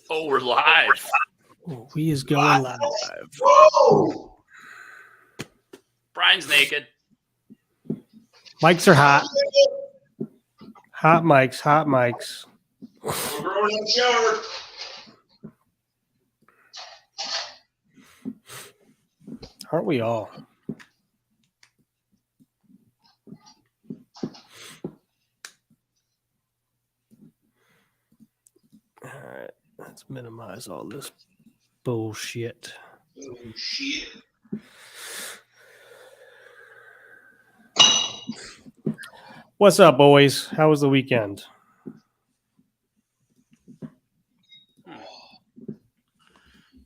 Oh, we're live. Oh, we is going live. Whoa! Brian's naked. Mics are hot. Hot mics, hot mics. We're going in the shower. Aren't we all? All right, let's minimize all this bullshit. Oh, shit. What's up, boys? How was the weekend? For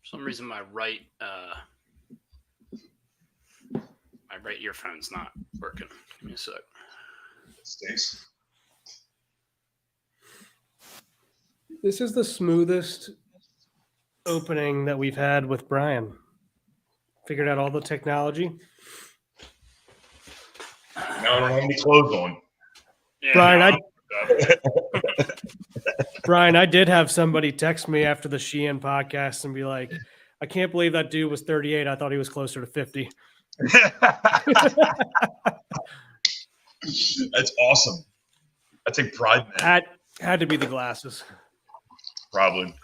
some reason, my right earphone's not working. Give me a sec. It stinks. This is the smoothest opening that we've had with Brian. Figured out all the technology. Now I don't have any clothes on. Yeah, Brian, no, Brian, I did have somebody text me after the Sheehan podcast and be like, I can't believe that dude was 38. I thought he was closer to 50. That's awesome. I take pride in that. Had to be the glasses. Probably.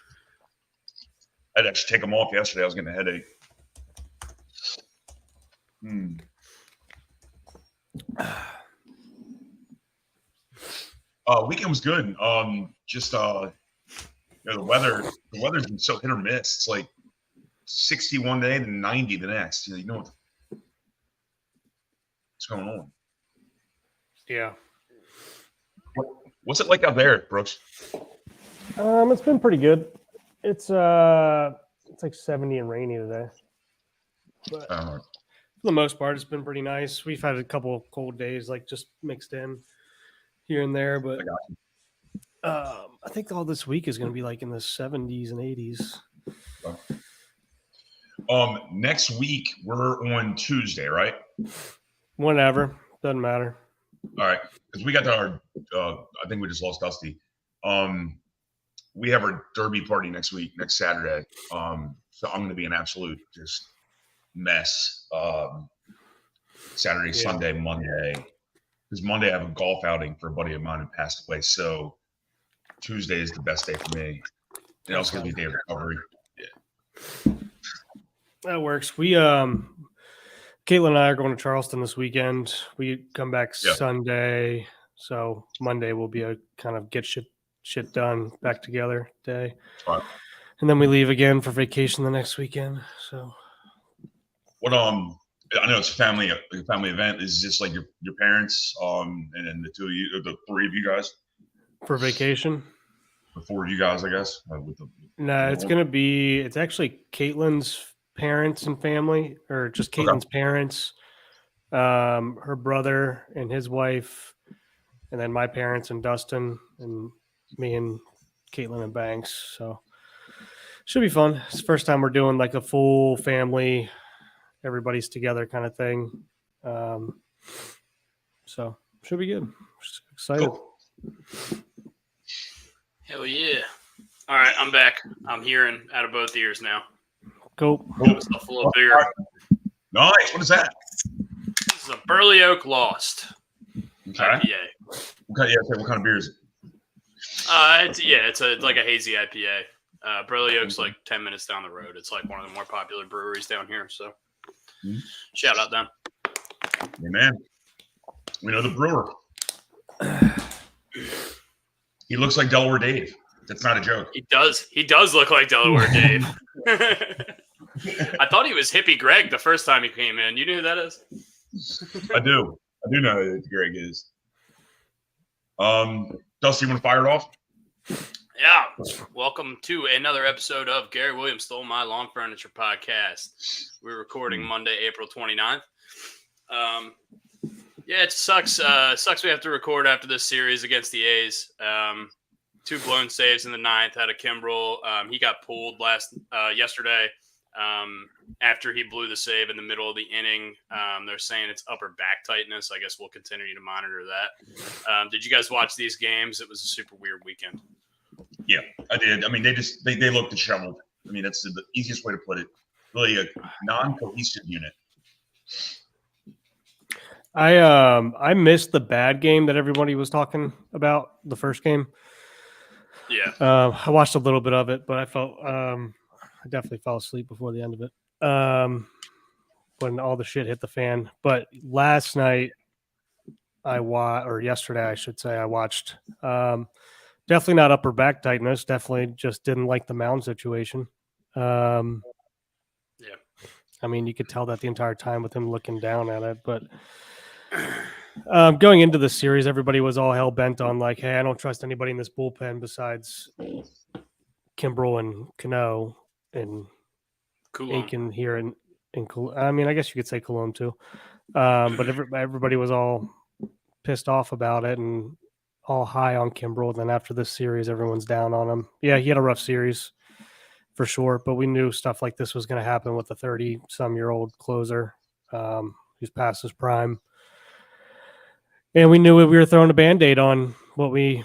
I'd actually take them off yesterday. I was getting a headache. Weekend was good. The weather's been so hit or miss. It's like 60 one day and 90 the next. You know what's going on? Yeah. What's it like out there, Brooks? It's been pretty good. It's like 70 and rainy today. But for the most part, it's been pretty nice. We've had a couple of cold days, like just mixed in here and there, but I think all this week is going to be like in the 70s and 80s. Next week we're on Tuesday, right? Whenever, doesn't matter. All right, because we got our. I think we just lost Dusty. We have our derby party next Saturday. So I'm going to be an absolute just mess. Saturday, Sunday, Monday. Because Monday I have a golf outing for a buddy of mine who passed away. So Tuesday is the best day for me. And also going to be a day of recovery. Yeah. That works. We Caitlin and I are going to Charleston this weekend. We come back Sunday. So Monday will be a kind of get shit done back together day. Right. And then we leave again for vacation the next weekend. So what I know it's a family event. Is this like your parents and then the two of you, or the three of you guys for vacation? The four of you guys, I guess. It's actually Caitlin's parents and family, or just Caitlin's parents, her brother and his wife, and then my parents and Dustin and me and Caitlin and Banks. So should be fun. It's the first time we're doing like a full family, everybody's together kind of thing. So should be good. Just excited. Cool. Hell yeah. All right, I'm back. I'm hearing out of both ears now. Cool. Myself a little bigger. Nice. What is that? This is a Burley Oak Lost. Okay. IPA. Okay. Yeah. What kind of beer is it? It's like a hazy IPA. Burley Oak's like 10 minutes down the road. It's like one of the more popular breweries down here. So shout out them. Yeah, man. We know the brewer. He looks like Delaware Dave. That's not a joke. He does look like Delaware Dave. I thought he was Hippie Greg the first time he came in. You knew who that is? I do know who Greg is. Dusty, you want to fire it off? Yeah. Welcome to another episode of Gary Williams Stole My Lawn Furniture podcast. We're recording Monday, April 29th. It sucks. Sucks we have to record after this series against the A's. 2 blown saves in the 9th, had a Kimbrel. He got pulled yesterday after he blew the save in the middle of the inning. They're saying it's upper back tightness. I guess we'll continue to monitor that. Did you guys watch these games? It was a super weird weekend. Yeah, I did. I mean, they look disheveled. I mean, that's the easiest way to put it. Really, a non-cohesive unit. I missed the bad game that everybody was talking about, the first game. Yeah. I watched a little bit of it, but I definitely fell asleep before the end of it. When all the shit hit the fan. But last night or yesterday, I should say, I watched. Definitely not upper back tightness. Definitely just didn't like the mound situation. Yeah. I mean, you could tell that the entire time with him looking down at it. But going into the series, everybody was all hell bent on like, hey, I don't trust anybody in this bullpen besides Kimbrel and Cano and Aiken here in I mean, I guess you could say Cologne too. But everybody was all pissed off about it and all high on Kimbrel. Then after this series, everyone's down on him. Yeah, he had a rough series for sure, but we knew stuff like this was going to happen with a 30-some-year-old closer who's past his prime. And we knew we were throwing a Band-Aid on what we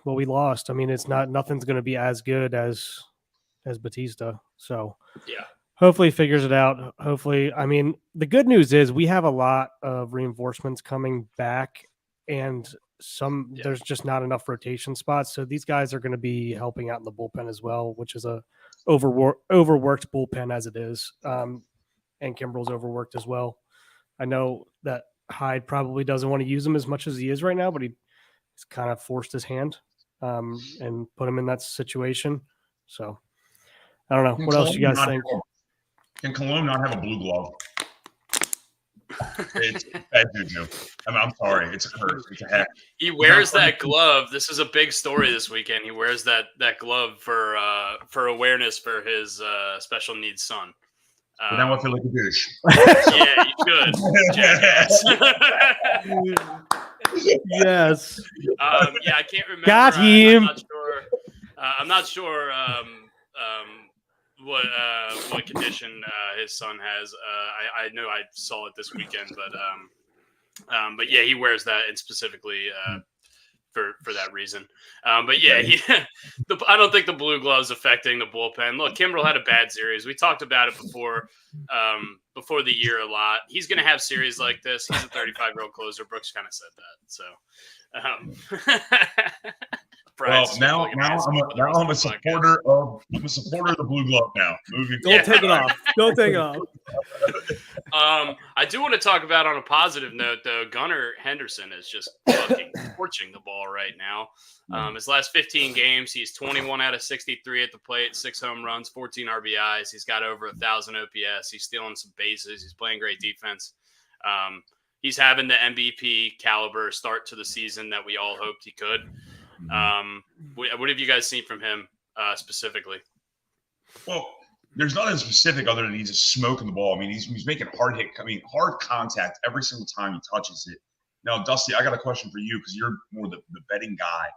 lost. I mean, nothing's going to be as good as Batista. So yeah, hopefully he figures it out. Hopefully, I mean, the good news is we have a lot of reinforcements coming back, and there's just not enough rotation spots. So these guys are going to be helping out in the bullpen as well, which is a overworked bullpen as it is. And Kimbrel's overworked as well. I know that Hyde probably doesn't want to use him as much as he is right now, but he's kind of forced his hand and put him in that situation. So I don't know. What else you guys think? Can Cologne not have a blue glove? It's bad juju. I mean, I'm sorry. It's a curse. It's a hack. He wears that glove. This is a big story this weekend. He wears that glove for awareness for his special needs son. But now I feel like a douche. Yeah, you should. Jackass. Yes. Yeah, I can't remember. Got him. I'm not sure what condition his son has. I know I saw it this weekend, but yeah, he wears that and specifically for that reason. But yeah, I don't think the blue glove's affecting the bullpen. Look, Kimbrel had a bad series. We talked about it before the year a lot. He's going to have series like this. He's a 35-year-old closer. Brooks kind of said that. So. Well, now I'm a supporter of the blue glove now. Don't take it off. Don't take it off. I do want to talk about, on a positive note, though, Gunnar Henderson is just fucking torching the ball right now. His last 15 games, he's 21 out of 63 at the plate, 6 home runs, 14 RBIs. He's got over 1,000 OPS. He's stealing some bases. He's playing great defense. He's having the MVP caliber start to the season that we all hoped he could. What have you guys seen from him specifically? Well, there's nothing specific other than he's just smoking the ball. I mean, he's making hard contact every single time he touches it. Now, Dusty, I got a question for you because you're more the betting guy.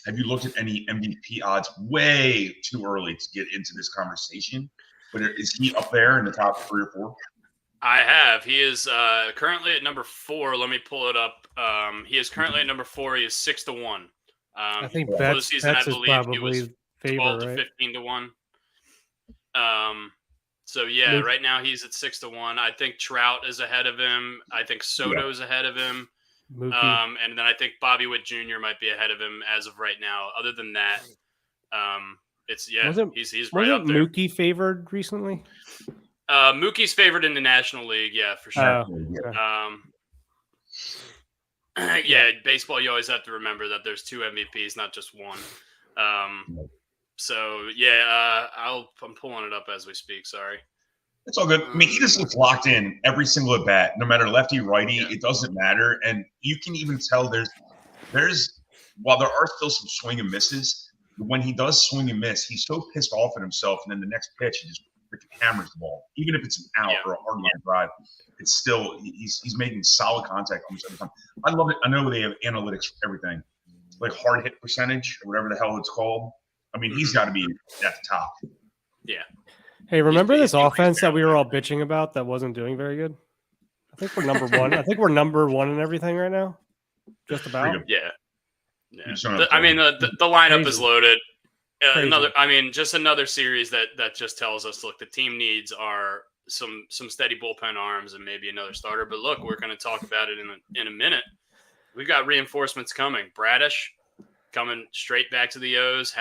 Have you looked at any MVP odds? Way too early to get into this conversation, but is he up there in the top 3 or 4? I have. He is currently at number 4. Let me pull it up. He is currently at number 4. He is 6-1. I think Betts is probably favorite, 12 to right? 15 to 1. So yeah, right now he's at 6-1. I think Trout is ahead of him. I think Soto is ahead of him. And then I think Bobby Witt Jr. might be ahead of him as of right now. Other than that, he's right up there. Wasn't Mookie favored recently? Mookie's favored in the National League, yeah, for sure. Yeah, baseball, you always have to remember that there's 2 MVPs, not just one. So yeah, I'm pulling it up as we speak. Sorry. It's all good. I mean, he just looks locked in every single at bat, no matter lefty, righty. It doesn't matter, and you can even tell there's while there are still some swing and misses, when he does swing and miss, he's so pissed off at himself, and then the next pitch he just freaking hammers the ball, even if it's an out or a hard line drive. It's still he's making solid contact almost every time. I love it. I know they have analytics for everything, like hard hit percentage or whatever the hell it's called. I mean, he's got to be at the top. Yeah. Hey, remember this offense that we were all bitching about that wasn't doing very good? I think we're number 1. I think we're number 1 in everything right now. Just about. Yeah. I mean, the lineup is loaded. Just another series that just tells us, look, the team needs are some steady bullpen arms and maybe another starter. But look, we're going to talk about it in a minute. We've got reinforcements coming. Bradish coming straight back to the O's.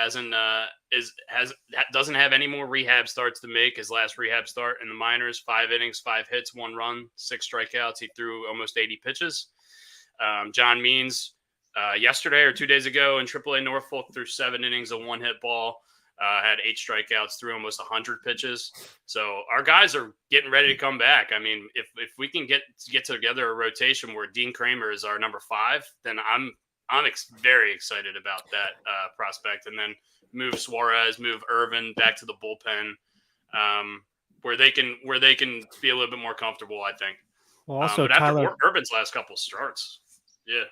Doesn't have any more rehab starts to make. His last rehab start in the minors, 5 innings, 5 hits, 1 run, 6 strikeouts. He threw almost 80 pitches. John Means yesterday or 2 days ago in AAA Norfolk threw 7 innings, a 1-hit ball, had 8 strikeouts, threw almost 100 pitches. So our guys are getting ready to come back. I mean, if we can get together a rotation where Dean Kramer is our number 5, then I'm very excited about that prospect. And then move Suarez, move Irvin back to the bullpen, where they can be a little bit more comfortable, I think. Well, also but after Irvin's last couple starts, yeah.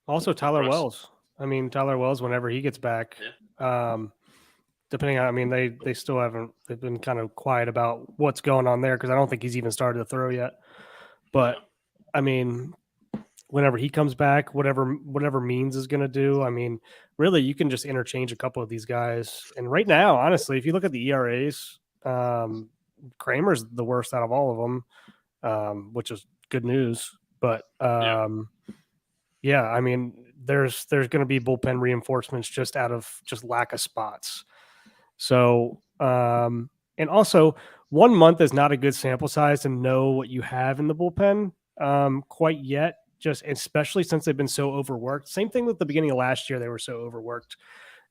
Also Tyler Wells. I mean, Tyler Wells, whenever he gets back, depending on, I mean, they still haven't. They've been kind of quiet about what's going on there because I don't think he's even started to throw yet. But I mean, whenever he comes back, whatever Means is going to do, I mean, really, you can just interchange a couple of these guys. And right now, honestly, if you look at the ERAs, Kramer's the worst out of all of them, which is good news. But yeah, I mean, there's going to be bullpen reinforcements just out of just lack of spots. So, and also 1 month is not a good sample size to know what you have in the bullpen quite yet. Just especially since they've been so overworked. Same thing with the beginning of last year; they were so overworked,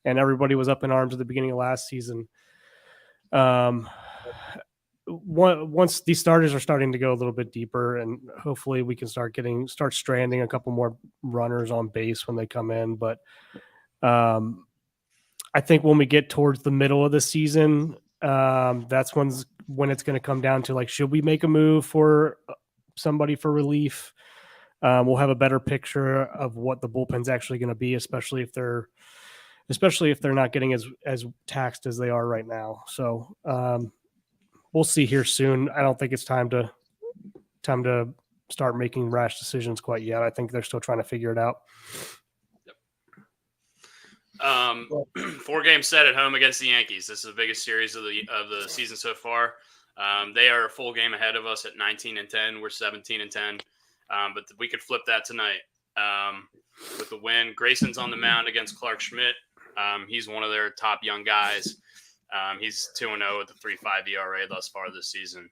and everybody was up in arms at the beginning of last season. Once these starters are starting to go a little bit deeper, and hopefully we can start stranding a couple more runners on base when they come in. But I think when we get towards the middle of the season, that's when it's going to come down to, like, should we make a move for somebody for relief? We'll have a better picture of what the bullpen's actually going to be, especially if they're not getting as taxed as they are right now. So we'll see here soon. I don't think it's time to start making rash decisions quite yet. I think they're still trying to figure it out. 4-game set at home against the Yankees. This is the biggest series of the season so far. They are a full game ahead of us at 19-10. We're 17-10. But we could flip that tonight with the win. Grayson's on the mound against Clark Schmidt. He's one of their top young guys. He's 2-0 with a 3.5 ERA thus far this season.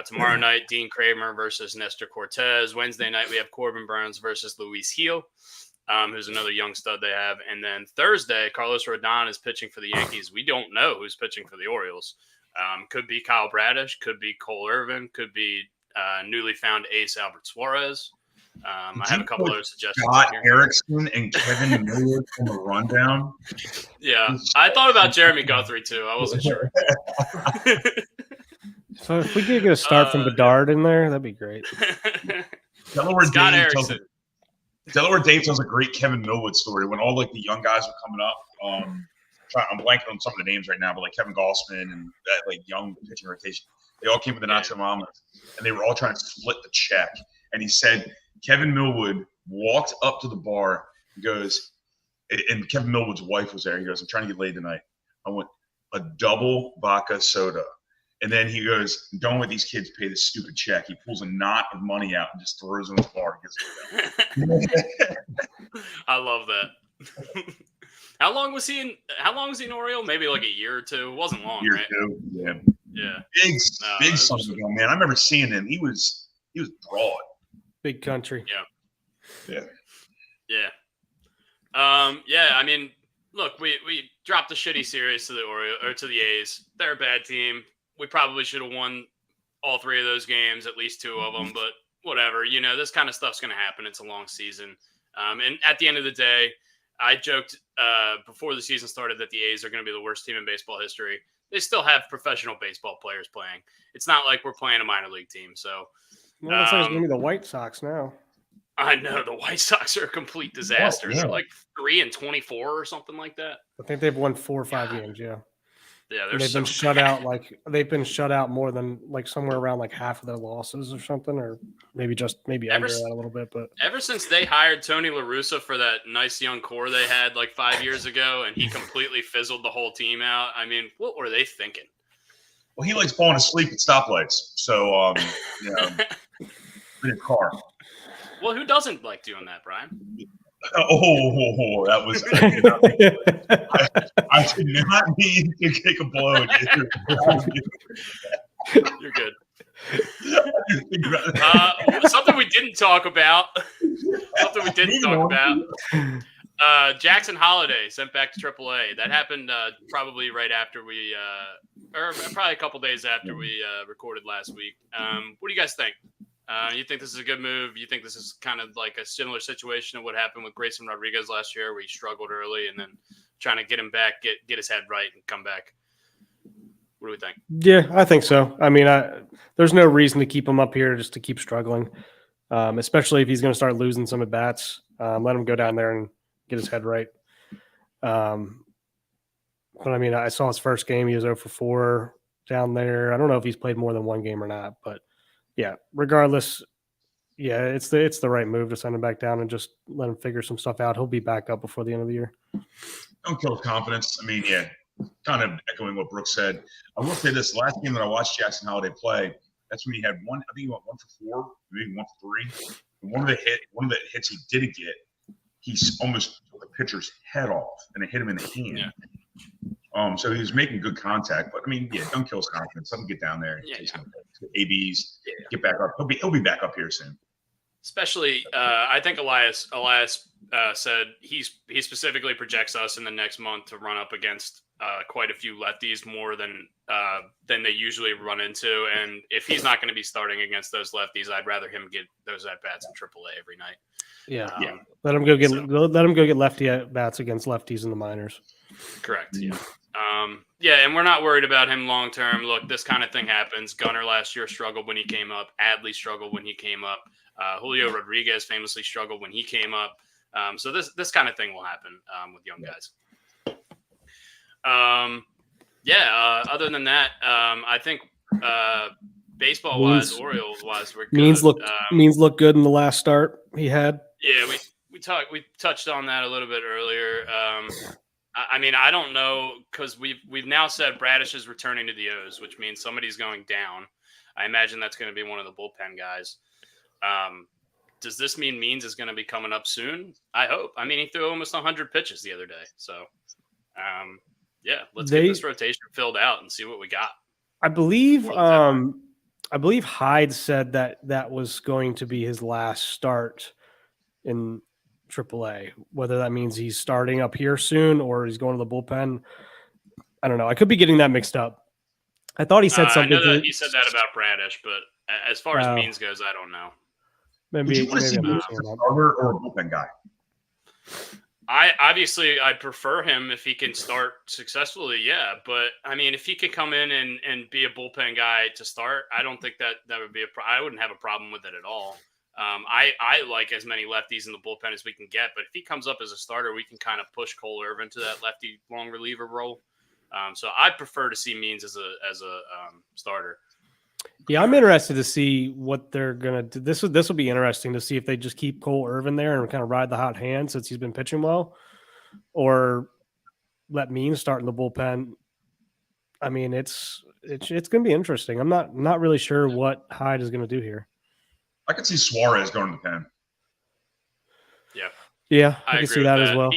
Tomorrow night, Dean Kramer versus Nestor Cortez. Wednesday night, we have Corbin Burns versus Luis Gil, who's another young stud they have. And then Thursday, Carlos Rodon is pitching for the Yankees. We don't know who's pitching for the Orioles. Could be Kyle Bradish, could be Cole Irvin, could be newly found ace Albert Suarez. I have a couple other suggestions. Scott Erickson and Kevin Miller from the rundown. Yeah, I thought about Jeremy Guthrie too. I wasn't sure. So if we could get a start from Bedard in there, that'd be great. Scott Erickson. Delaware Dave tells a great Kevin Millwood story when all, like, the young guys were coming up. I'm blanking on some of the names right now, but like Kevin Gossman and that, like, young pitching rotation, they all came with the Nacho Mamas, and they were all trying to split the check. And he said Kevin Millwood walked up to the bar. He goes, and Kevin Millwood's wife was there. He goes, "I'm trying to get laid tonight. I want a double vodka soda." And then he goes, "Don't let these kids pay this stupid check." He pulls a knot of money out and just throws it in the bar. I love that. How long was he in Oriole? Maybe like a year or two. It wasn't long, right? Yeah. Yeah. Big son of a gun, man. I remember seeing him. He was broad. Big country. Yeah. I mean, look, we dropped a shitty series to the Orioles or to the A's. They're a bad team. We probably should have won all 3 of those games, at least 2 of them, but whatever. You know, this kind of stuff's going to happen. It's a long season. And at the end of the day, I joked before the season started that the A's are going to be the worst team in baseball history. They still have professional baseball players playing. It's not like we're playing a minor league team. So, well, looks like it's going to be the White Sox now. I know the White Sox are a complete disaster. They're like 3-24 or something like that. I think they've won 4 or 5 games. Yeah, Yeah, And they've been shut out. Like they've been shut out more than like somewhere around like half of their losses or something, or maybe under that a little bit. But ever since they hired Tony La Russa for that nice young core they had like 5 years ago, and he completely fizzled the whole team out. I mean, what were they thinking? Well, he likes falling asleep at stoplights, so in a car. Well, who doesn't like doing that, Brian? Oh, that was. I did not mean to take a blow. You're good. Something we didn't talk about. Jackson Holiday sent back to AAA. That happened probably right after we, or probably a couple days after we recorded last week. What do you guys think? You think this is a good move? You think this is kind of like a similar situation to what happened with Grayson Rodriguez last year, where he struggled early and then trying to get him back, get his head right, and come back? What do we think? Yeah, I think so. I mean, there's no reason to keep him up here just to keep struggling, especially if he's going to start losing some at bats. Let him go down there and get his head right. But I mean, I saw his first game; he was 0 for 4 down there. I don't know if he's played more than one game or not, but yeah, regardless, yeah, it's the right move to send him back down and just let him figure some stuff out. He'll be back up before the end of the year. Don't kill his confidence. I mean, yeah, kind of echoing what Brooks said. I will say this: the last game that I watched Jackson Holiday play, that's when he had one. I think he went 1 for 4, maybe 1 for 3. And one of the hits he didn't get, he almost took the pitcher's head off, and it hit him in the hand. Yeah. So he was making good contact, but I mean, yeah, don't kill his confidence. Let him get down there, take some ABs, get back up. He'll be back up here soon. Especially, I think Elias said he specifically projects us in the next month to run up against quite a few lefties more than they usually run into. And if he's not going to be starting against those lefties, I'd rather him get those at bats in AAA every night. Yeah, let him go get lefty at bats against lefties in the minors. Correct. Yeah. And we're not worried about him long term. Look, this kind of thing happens. Gunnar last year struggled when he came up. Adley struggled when he came up. Julio Rodriguez famously struggled when he came up. So this kind of thing will happen with young guys. Other than that, I think baseball wise, Orioles wise, we're good. Means look good in the last start he had. Yeah, we touched on that a little bit earlier. I mean, I don't know, because we've now said Bradish is returning to the O's, which means somebody's going down. I imagine that's going to be one of the bullpen guys. Does this mean Means is going to be coming up soon? I hope. I mean, he threw almost 100 pitches the other day. So, let's get this rotation filled out and see what we got. I believe Hyde said that was going to be his last start in AAA. Whether that means he's starting up here soon or he's going to the bullpen, I don't know. I could be getting that mixed up. I thought he said something. I know that he said that about Bradish, but as far as Means goes, I don't know. Would you want to see Means as a starter or a bullpen guy? I'd prefer him if he can start successfully, yeah. But I mean, if he could come in and be a bullpen guy to start, I don't think that would be I wouldn't have a problem with it at all. I like as many lefties in the bullpen as we can get, but if he comes up as a starter, we can kind of push Cole Irvin to that lefty long reliever role. So I'd prefer to see Means as a starter. Yeah, I'm interested to see what they're gonna do. This will be interesting to see if they just keep Cole Irvin there and kind of ride the hot hand since he's been pitching well, or let Means start in the bullpen. I mean, it's going to be interesting. I'm not really sure what Hyde is going to do here. I could see Suarez going to the pen. Yeah, I can see that as well.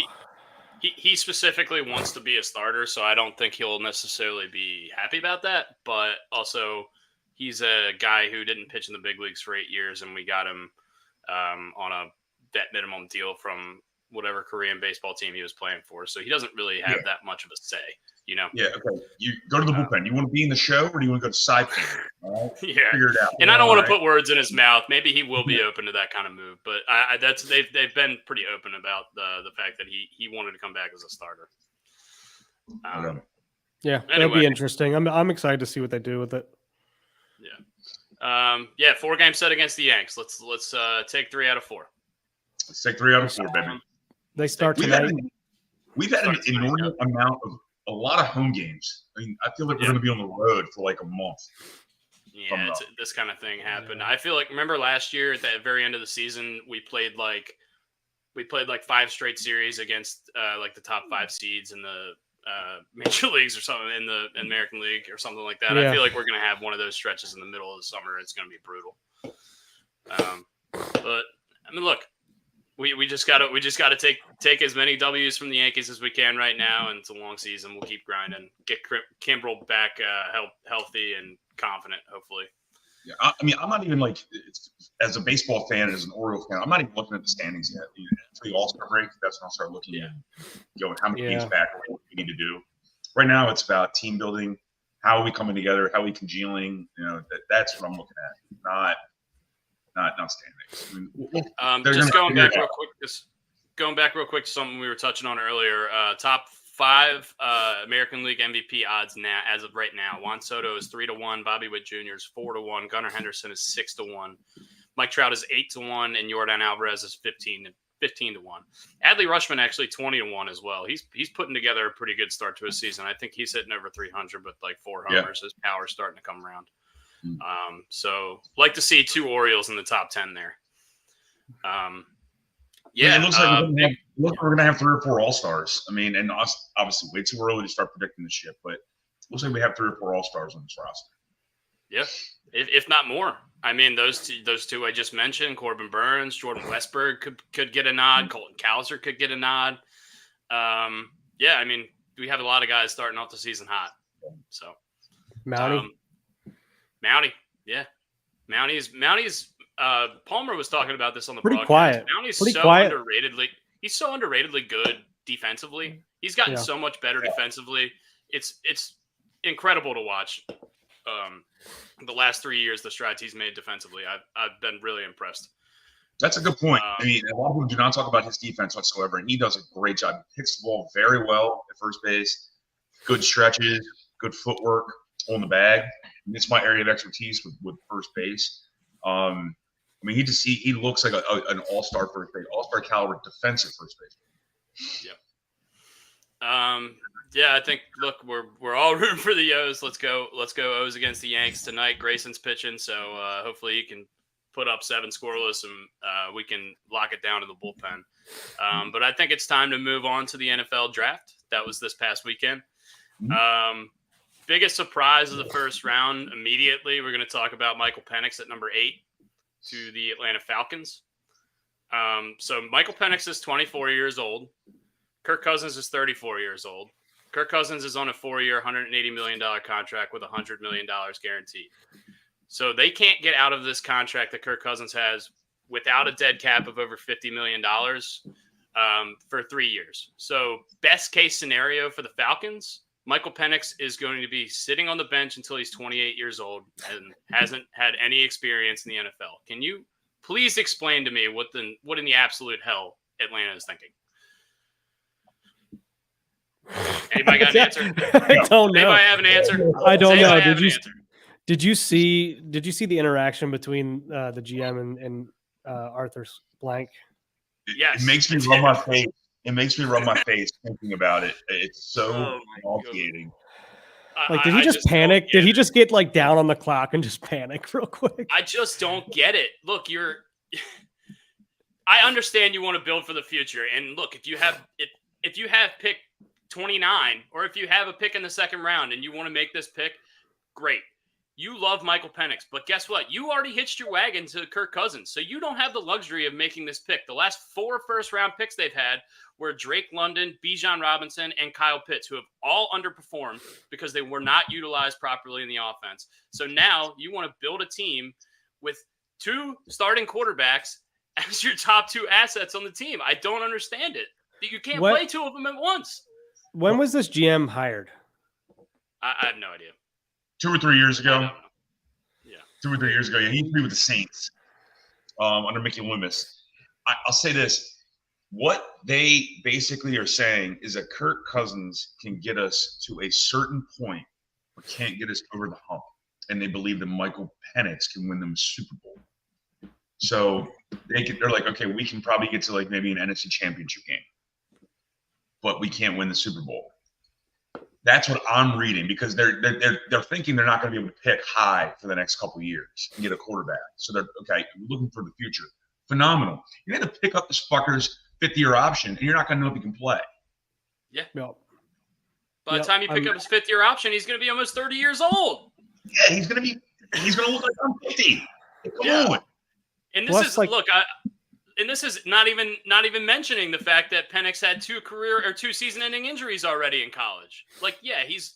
He specifically wants to be a starter, so I don't think he'll necessarily be happy about that. But also, he's a guy who didn't pitch in the big leagues for 8 years, and we got him on a vet minimum deal from whatever Korean baseball team he was playing for. So he doesn't really have that much of a say, you know? Yeah, okay. You go to the bullpen. You want to be in the show, or do you want to go to side cam? Right? Yeah. Figure it out. And I don't want to put words in his mouth. Maybe he will be open to that kind of move. But they've been pretty open about the fact that he wanted to come back as a starter. Yeah, that'll be interesting. I'm excited to see what they do with it. Yeah. 4-game set against the Yanks. Let's take 3 out of 4. Let's take 3 out of 4, baby. They start tonight. We've had an inordinate amount of a lot of home games. I mean, I feel like we're going to be on the road for like a month. Yeah, this kind of thing happened. I feel like, remember last year at the very end of the season, we played like 5 straight series against like the top 5 seeds in the major leagues or something, in the American League or something like that. Yeah. I feel like we're going to have one of those stretches in the middle of the summer. It's going to be brutal. But I mean, look, we just gotta take as many W's from the Yankees as we can right now, and it's a long season. We'll keep grinding, get Kimbrel back healthy and confident, hopefully. Yeah, I mean, I'm not even like, as a baseball fan, as an Orioles fan, I'm not even looking at the standings yet. After the All-Star break, that's when I'll start looking at, how many games back are what we need to do. Right now, it's about team building. How are we coming together? How are we congealing? That's what I'm looking at, not standings. I mean, just going back real quick to something we were touching on earlier. Top 5 American League MVP odds now, as of right now. Juan Soto is 3-1. Bobby Witt Jr. is 4-1. Gunnar Henderson is 6-1. Mike Trout is 8-1, and Yordan Alvarez is 15-1. Adley Rutschman actually 20-1 as well. He's putting together a pretty good start to his season. I think he's hitting over 300 with like 4 homers. His power's starting to come around. So like to see 2 Orioles in the top 10 there. It looks like we're going to have 3 or 4 All-Stars. I mean, and obviously way too early to start predicting the shit, but it looks like we have 3 or 4 All-Stars on this roster. Yeah, if not more. I mean, those two I just mentioned, Corbin Burns, Jordan Westberg could get a nod. Colton Cowser could get a nod. Yeah, I mean, we have a lot of guys starting off the season hot. So Mountie, yeah, Mounty's. Palmer was talking about this on the pretty broadcast. quiet. Mounty's pretty so quiet. underratedly. He's so underratedly good defensively. He's gotten so much better defensively. It's incredible to watch. The last 3 years, the strides he's made defensively, I've been really impressed. That's a good point. I mean, a lot of people do not talk about his defense whatsoever, and he does a great job. He hits the ball very well at first base. Good stretches, good footwork on the bag. And it's my area of expertise with first base. I mean, he looks like an all-star first base, all-star caliber defensive first base. Yep. Yeah, I think, look, we're all rooting for the O's. Let's go O's against the Yanks tonight. Grayson's pitching, so hopefully he can put up 7 scoreless, and we can lock it down to the bullpen. But I think it's time to move on to the NFL draft. That was this past weekend. Biggest surprise of the first round, immediately, we're going to talk about Michael Penix at number 8 to the Atlanta Falcons. So Michael Penix is 24 years old. Kirk Cousins is 34 years old. Kirk Cousins is on a 4-year, $180 million contract with $100 million guaranteed. So they can't get out of this contract that Kirk Cousins has without a dead cap of over $50 million for 3 years. So best case scenario for the Falcons, Michael Penix is going to be sitting on the bench until he's 28 years old and hasn't had any experience in the NFL. Can you please explain to me what in the absolute hell Atlanta is thinking? Anybody got an answer? I don't know. Anybody have an answer? I don't know. Did you see the interaction between the GM and Arthur Blank? Yes. It makes me rub my face. It makes me rub my face thinking about it. It's so nauseating. Like, did he just panic? Did he just get like down on the clock and just panic real quick? I just don't get it. Look, I understand you want to build for the future, and look, if you have pick 29, or if you have a pick in the second round and you want to make this pick, great. You love Michael Penix, but guess what? You already hitched your wagon to Kirk Cousins, so you don't have the luxury of making this pick. The last 4 first-round picks they've had were Drake London, Bijan Robinson, and Kyle Pitts, who have all underperformed because they were not utilized properly in the offense. So now you want to build a team with 2 starting quarterbacks as your top 2 assets on the team. I don't understand it. You can't play 2 of them at once. When was this GM hired? I have no idea. 2 or 3 years ago. Yeah. 2 or 3 years ago. Yeah, he played with the Saints under Mickey Loomis. I'll say this. What they basically are saying is that Kirk Cousins can get us to a certain point, but can't get us over the hump. And they believe that Michael Penix can win them a Super Bowl. So they're like, okay, we can probably get to like maybe an NFC Championship game, but we can't win the Super Bowl. That's what I'm reading, because they're thinking they're not going to be able to pick high for the next couple of years and get a quarterback. So they're looking for the future. Phenomenal. You're going to pick up this fucker's 5th-year option, and you're not going to know if he can play. Yeah. No. By the time you pick up his 5th-year option, he's going to be almost 30 years old. Yeah, he's going to look like I'm 50. Come on. And this is and this is not even mentioning the fact that Penix had 2 season-ending injuries already in college. Like, yeah, he's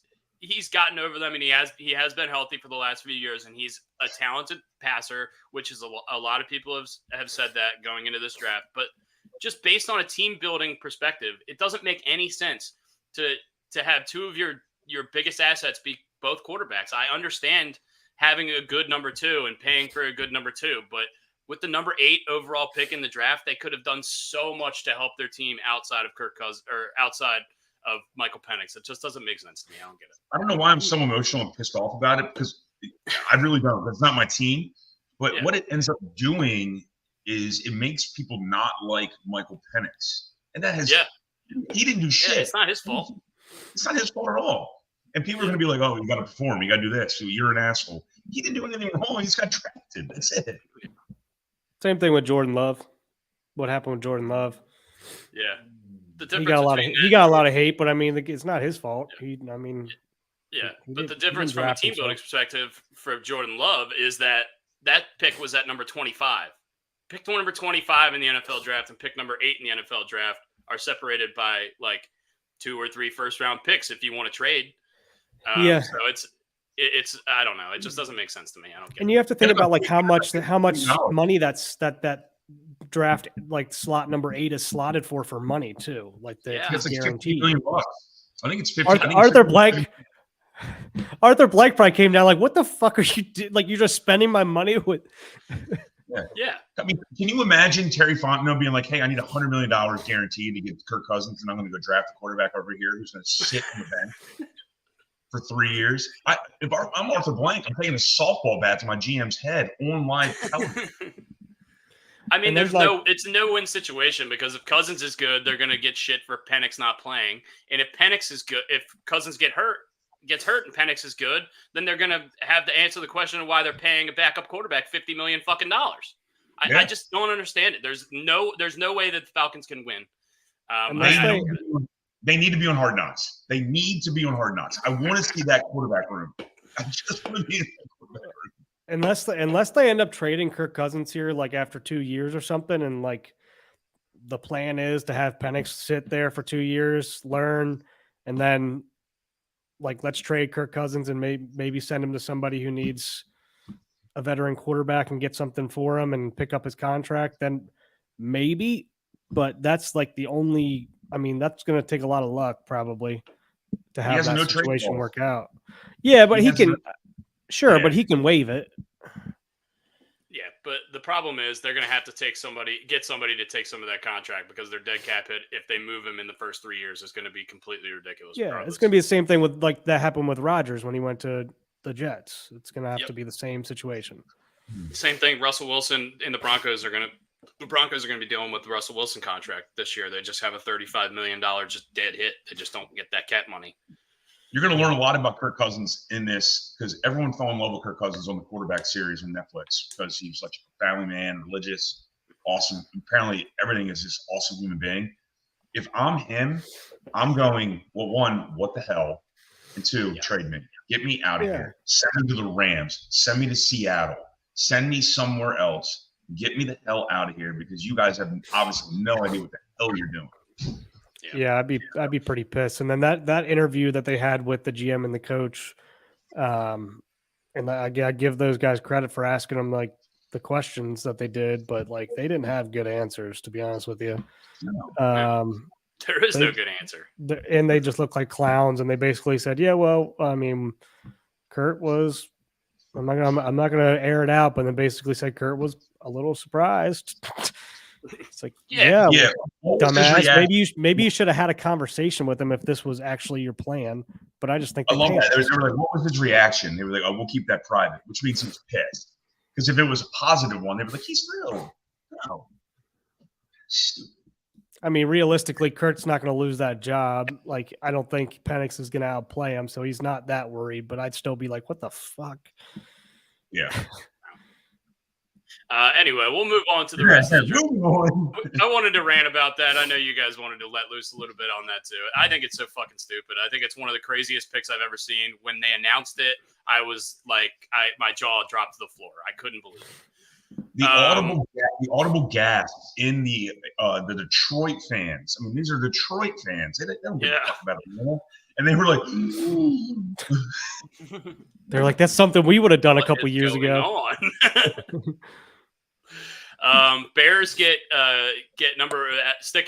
gotten over them, and he has been healthy for the last few years, and he's a talented passer, which is a lot of people have said that going into this draft. But just based on a team building perspective, it doesn't make any sense to have 2 of your biggest assets be both quarterbacks. I understand having a good number 2 and paying for a good number 2, but with the number 8 overall pick in the draft, they could have done so much to help their team outside of Kirk Cousins or outside of Michael Penix. It just doesn't make sense to me. I don't get it. I don't know why I'm so emotional and pissed off about it, because I really don't. That's not my team. But what it ends up doing is it makes people not like Michael Penix. And that has he didn't do shit. It's not his fault. It's not his fault at all. And people are going to be like, oh, you got to perform. You got to do this. So you're an asshole. He didn't do anything wrong. He just got drafted. That's it. Same thing with Jordan Love. What happened with Jordan Love? Yeah. He got a lot of hate, but I mean, it's not his fault. But the difference from a team building perspective for Jordan Love is that pick was at number 25. Pick number 25 in the NFL draft and pick number 8 in the NFL draft are separated by like 2 or 3 first-round picks if you want to trade. So it's I don't know. It just doesn't make sense to me. I don't get it. And you have to think about like how much money that draft like slot number 8 is slotted for money too. Like it's like guaranteed. $50 million. I think it's 50. Arthur Blank probably came down like, what the fuck are you doing? Like, you're just spending my money with. Yeah. I mean, can you imagine Terry Fontenot being like, hey, I need $100 million guaranteed to get Kirk Cousins, and I'm going to go draft a quarterback over here who's going to sit in the bench for 3 years? If I'm Arthur Blank, I'm taking a softball bat to my GM's head on live television. I mean, it's a no-win situation, because if Cousins is good, they're going to get shit for Penix not playing. And if Penix is good, if Cousins gets hurt and Penix is good, then they're going to have to answer the question of why they're paying a backup quarterback $50 million fucking dollars. I just don't understand it. There's no way that the Falcons can win. They need to be on Hard Knocks. They need to be on Hard Knocks. I want to see that quarterback room. I just want to be in that quarterback room. Unless they end up trading Kirk Cousins here, like after 2 years or something, and like the plan is to have Penix sit there for 2 years, learn, and then like let's trade Kirk Cousins and maybe send him to somebody who needs a veteran quarterback and get something for him and pick up his contract, then maybe. But that's like the only. I mean, that's going to take a lot of luck probably to have that situation work out. Yeah, but he can. Sure, but he can waive it. Yeah, but the problem is they're going to have to get somebody to take some of that contract, because their dead cap hit, if they move him in the first 3 years, is going to be completely ridiculous. Yeah, regardless. It's going to be the same thing with like that happened with Rodgers when he went to the Jets. It's going to have to be the same situation. Same thing. Russell Wilson and the Broncos are going to be dealing with the Russell Wilson contract this year. They just have a $35 million just dead hit. They just don't get that cap money. You're going to learn a lot about Kirk Cousins in this, because everyone fell in love with Kirk Cousins on the quarterback series on Netflix because he's such a family man, religious, awesome. Apparently, everything is this awesome human being. If I'm him, I'm going, well, 1, what the hell? And 2, trade me. Get me out of here. Send me to the Rams. Send me to Seattle. Send me somewhere else. Get me the hell out of here, because you guys have obviously no idea what the hell you're doing. Yeah, I'd be pretty pissed. And then that interview that they had with the GM and the coach, and I give those guys credit for asking them like the questions that they did, but like they didn't have good answers, to be honest with you. There is no good answer, and they just look like clowns. And they basically said, "Yeah, well, I mean, Kurt was. I'm not gonna air it out, but then basically said Kurt was a little surprised." It's like, dumbass. Maybe you should have had a conversation with him if this was actually your plan. But I just think I love that. They were like, "What was his reaction?" They were like, "Oh, we'll keep that private," which means he's pissed. Because if it was a positive one, they were like, "He's real." No, stupid. I mean, realistically, Kurt's not going to lose that job. Like, I don't think Penix is going to outplay him, so he's not that worried. But I'd still be like, what the fuck? Yeah. Anyway, we'll move on to the rest of the draft. Moving on. I wanted to rant about that. I know you guys wanted to let loose a little bit on that too. I think it's so fucking stupid. I think it's one of the craziest picks I've ever seen. When they announced it, I was like, my jaw dropped to the floor. I couldn't believe it. The audible gasps in the Detroit fans. I mean, these are Detroit fans. They don't give a fuck about it anymore. And they were like, they're like, that's something we would have done a couple years ago. Bears stick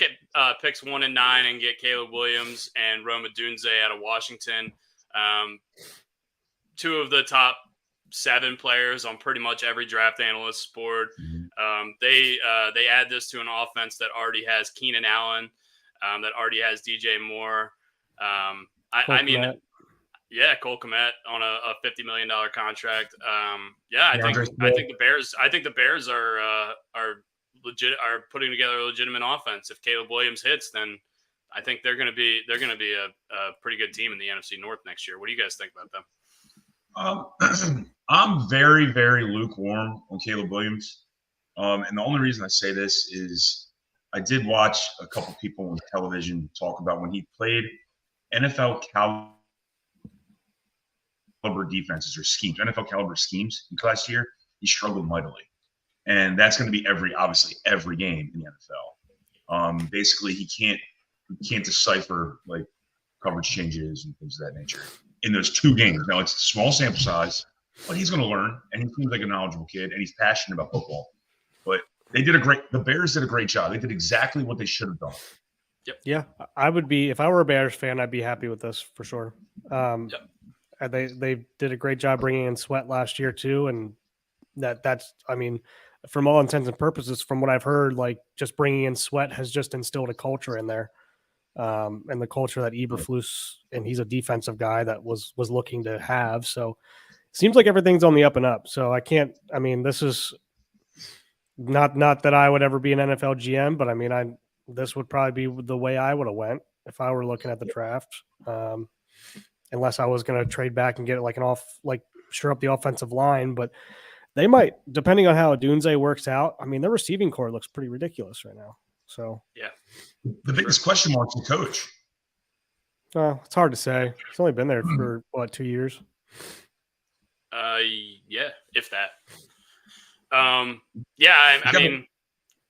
at picks 1 and 9 and get Caleb Williams and Rome Odunze out of Washington. 2 of the top 7 players on pretty much every draft analyst's board. They add this to an offense that already has Keenan Allen, that already has DJ Moore. Cole Kmet on a $50 million contract. I think the Bears are putting together a legitimate offense. If Caleb Williams hits, then I think they're going to be a pretty good team in the NFC North next year. What do you guys think about them? I'm very, very lukewarm on Caleb Williams. And the only reason I say this is I did watch a couple people on television talk about when he played NFL caliber defenses or schemes, NFL caliber schemes in last year, he struggled mightily. And that's going to be obviously every game in the NFL. Basically, he can't decipher like coverage changes and things of that nature in those 2 games. Now, it's a small sample size, but he's going to learn, and he seems like a knowledgeable kid, and he's passionate about football. But the Bears did a great job. They did exactly what they should have done. Yep. Yeah, I would be, if I were a Bears fan, I'd be happy with this for sure. They did a great job bringing in Sweat last year too, and that's I mean, from all intents and purposes, from what I've heard, like just bringing in Sweat has just instilled a culture in there, and the culture that Eberflus, and he's a defensive guy that was looking to have. So it seems like everything's on the up and up. So this is not that I would ever be an NFL GM, but I mean, this would probably be the way I would have went if I were looking at the draft. Unless I was going to trade back and get shore up the offensive line, but they might, depending on how Odunze works out. I mean, their receiving core looks pretty ridiculous right now. So yeah, the biggest question mark is the coach. It's hard to say. He's only been there for 2 years. Yeah, if that. I mean,